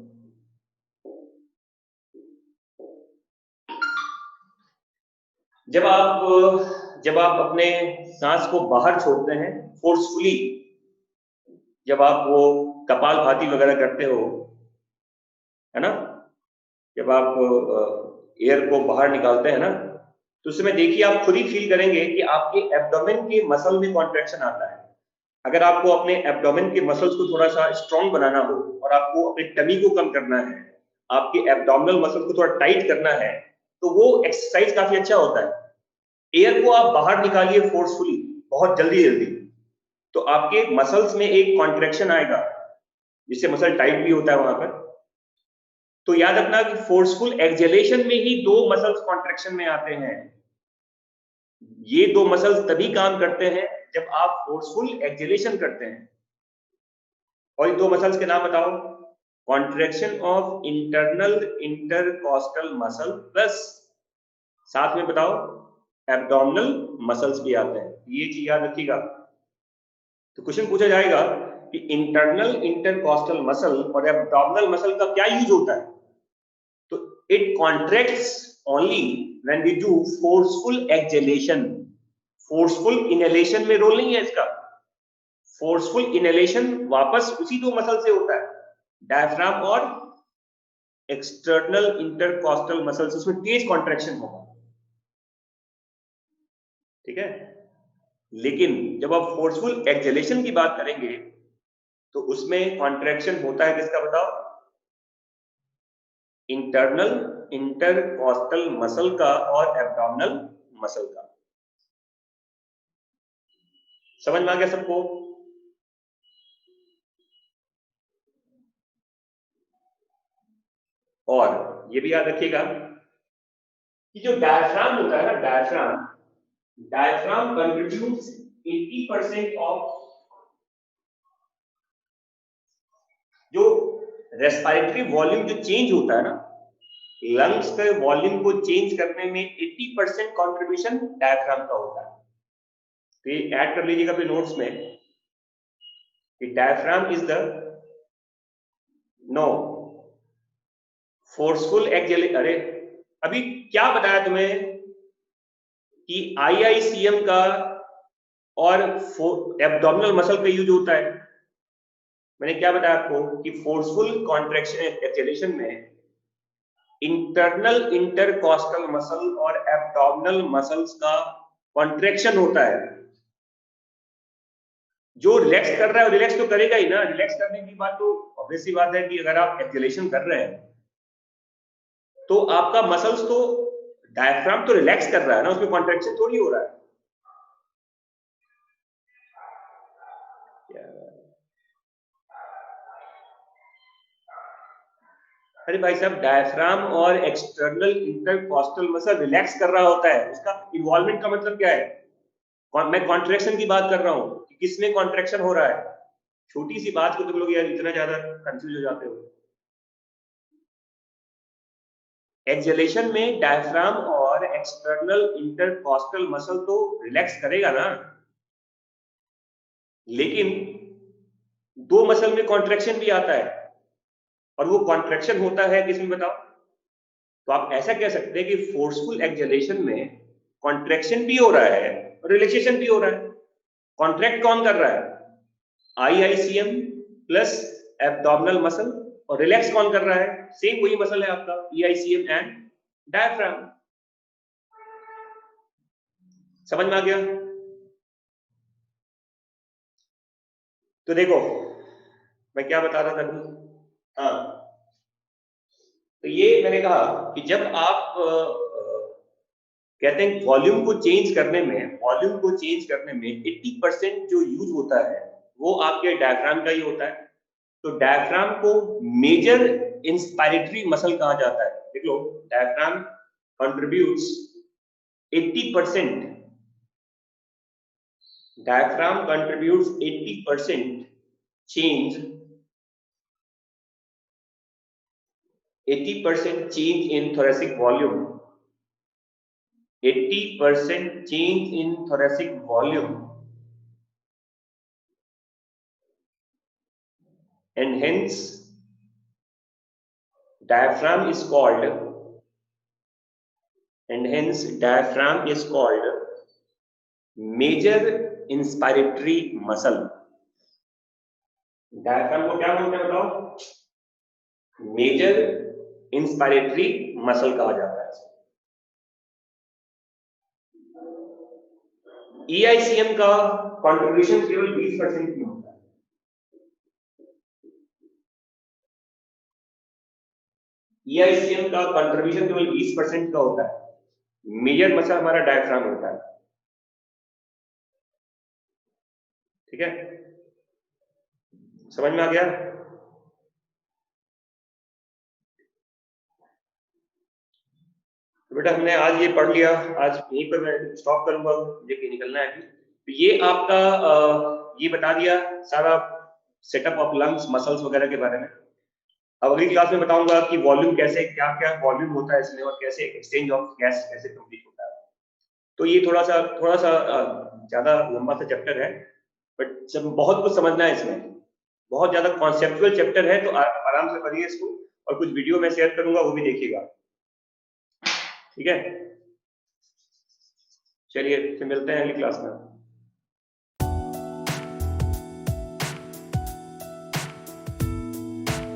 जब आप अपने सांस को बाहर छोड़ते हैं फोर्सफुली, जब आप वो कपालभाति वगैरह करते हो, है ना, जब आप एयर को बाहर निकालते हैं ना, तो उसमें देखिए आप खुद ही फील करेंगे कि आपके एब्डोमेन के मसल में कॉन्ट्रैक्शन आता है। अगर आपको अपने एब्डोमेन के मसल्स को थोड़ा सा स्ट्रॉन्ग बनाना हो और आपको अपने टमी को कम करना है, आपके एब्डोमिनल मसल को थोड़ा टाइट करना है, तो वो एक्सरसाइज काफी अच्छा होता है। एयर को आप बाहर निकालिए फोर्सफुली, बहुत जल्दी जल्दी, तो आपके मसल्स में एक कॉन्ट्रैक्शन आएगा, जिससे मसल टाइट भी होता है वहां पर। तो याद रखना कि फोर्सफुल एक्सेलेशन में ही दो मसल्स कॉन्ट्रैक्शन में आते हैं। ये दो मसल्स तभी काम करते हैं जब आप फोर्सफुल एक्सेलेशन करते हैं। और ये दो मसल्स के नाम बताओ। Contraction of internal intercostal muscle plus साथ में बताओ एब्डोमिनल मसल्स भी आते हैं। ये चीज याद रखिएगा। तो क्वेश्चन पूछा जाएगा कि इंटरनल इंटरकॉस्टल मसल और एब्डोमिनल मसल का क्या यूज होता है। तो it contracts only when we do forceful exhalation. Forceful inhalation में रोल नहीं है इसका। फोर्सफुल इनहेलेशन वापस उसी दो मसल से होता है, डायफ्राम और एक्सटर्नल इंटरकॉस्टल मसल्स, उसमें तेज कॉन्ट्रैक्शन होगा। ठीक है। लेकिन जब आप फोर्सफुल एक्सेलेशन की बात करेंगे तो उसमें कॉन्ट्रैक्शन होता है किसका बताओ? इंटरनल इंटरकॉस्टल मसल का और एब्डोमिनल मसल का। समझ में आ गया सबको? और ये भी याद रखिएगा कि जो डायफ्राम होता है ना, डायफ्राम कंट्रीब्यूट्स 80% ऑफ जो रेस्पिरेटरी वॉल्यूम जो चेंज होता है ना, लंग्स के वॉल्यूम को चेंज करने में 80% कंट्रीब्यूशन डायफ्राम का होता है। तो ये ऐड कर लीजिएगा अपने नोट्स में कि diaphragm is the no forceful exhalation. अरे अभी क्या बताया तुम्हें कि आईआईसीएम का और एब्डोमिनल मसल का यूज होता है। मैंने क्या बताया आपको कि फोर्सफुल कॉन्ट्रैक्शन एक्सेलेशन में इंटरनल इंटरकॉस्टल मसल और एब्डोमिनल मसल्स का कॉन्ट्रैक्शन होता है। जो रिलैक्स कर रहा है रिलैक्स तो करेगा ही ना। रिलैक्स करने की बात तो ऑब्वियस सी बात है कि अगर आप एक्सेलेशन कर रहे हैं तो आपका मसल्स तो डायफ्राम तो रिलैक्स कर रहा है ना, उसमें कॉन्ट्रैक्शन थोड़ी हो रहा है। अरे भाई साहब, डायफ्राम और एक्सटर्नल इंटरकॉस्टल मसल रिलैक्स कर रहा होता है। उसका इन्वॉल्वमेंट का मतलब क्या है? मैं कॉन्ट्रैक्शन की बात कर रहा हूं कि किसमें कॉन्ट्रैक्शन हो रहा है। छोटी सी बात को तुम लोग यार इतना ज्यादा कंफ्यूज हो जाते हो। एक्सेलेशन में डायफ्राम और एक्सटर्नल इंटरकॉस्टल मसल तो रिलैक्स करेगा ना, लेकिन दो मसल में कॉन्ट्रैक्शन भी आता है। और वो कॉन्ट्रैक्शन होता है किसमें बताओ? तो आप ऐसा कह सकते हैं कि फोर्सफुल एक्सेलेशन में कॉन्ट्रैक्शन भी हो रहा है और रिलैक्सेशन भी हो रहा है। कॉन्ट्रैक्ट कौन कर रहा है? IICM plus abdominal muscle. और रिलैक्स कौन कर रहा है? सेम वही मसल है आपका, ईआईसीएम एंड डायफ्राम। समझ में आ गया? तो देखो मैं क्या बता रहा था अभी। हाँ, तो ये मैंने कहा कि जब आप कहते हैं वॉल्यूम को चेंज करने में 80% जो यूज होता है वो आपके डायफ्राम का ही होता है। तो डायफ्राम को मेजर इंस्पायरेटरी मसल कहा जाता है। देख लो, diaphragm contributes 80%, diaphragm contributes 80% change 80% change in thoracic volume, 80% change in thoracic volume, and hence diaphragm is called major inspiratory muscle। Diaphragm को क्या बोलते हैं बताओ? मेजर इंस्पायरेटरी मसल कहा जाता है। ईआईसीएम का कंट्रीब्यूशन केवल 20% की होता है। ईआईसीएम का कंट्रीब्यूशन केवल 20% का होता है। मेजर मसल हमारा डायफ्राम होता है। ठीक है, समझ में आ गया? तो बेटा हमने आज ये पढ़ लिया, आज यहीं पर मैं स्टॉप करूंगा, मुझे कहीं निकलना है अभी। तो ये आपका ये बता दिया सारा सेटअप ऑफ लंग्स मसल्स वगैरह के बारे में। अब अगली क्लास में बताऊंगा कि वॉल्यूम कैसे, क्या क्या वॉल्यूम होता है इसमें और कैसे एक्सचेंज ऑफ गैस कैसे कंप्लीट होता है। तो ये थोड़ा सा ज्यादा लंबा सा चैप्टर है, बट जब बहुत कुछ समझना है इसमें, बहुत ज्यादा कॉन्सेप्चुअल चैप्टर है, तो आराम से पढ़िए इसको, और कुछ वीडियो मैं शेयर करूंगा वो भी देखिएगा, ठीक है। चलिए फिर मिलते हैं अगली क्लास में।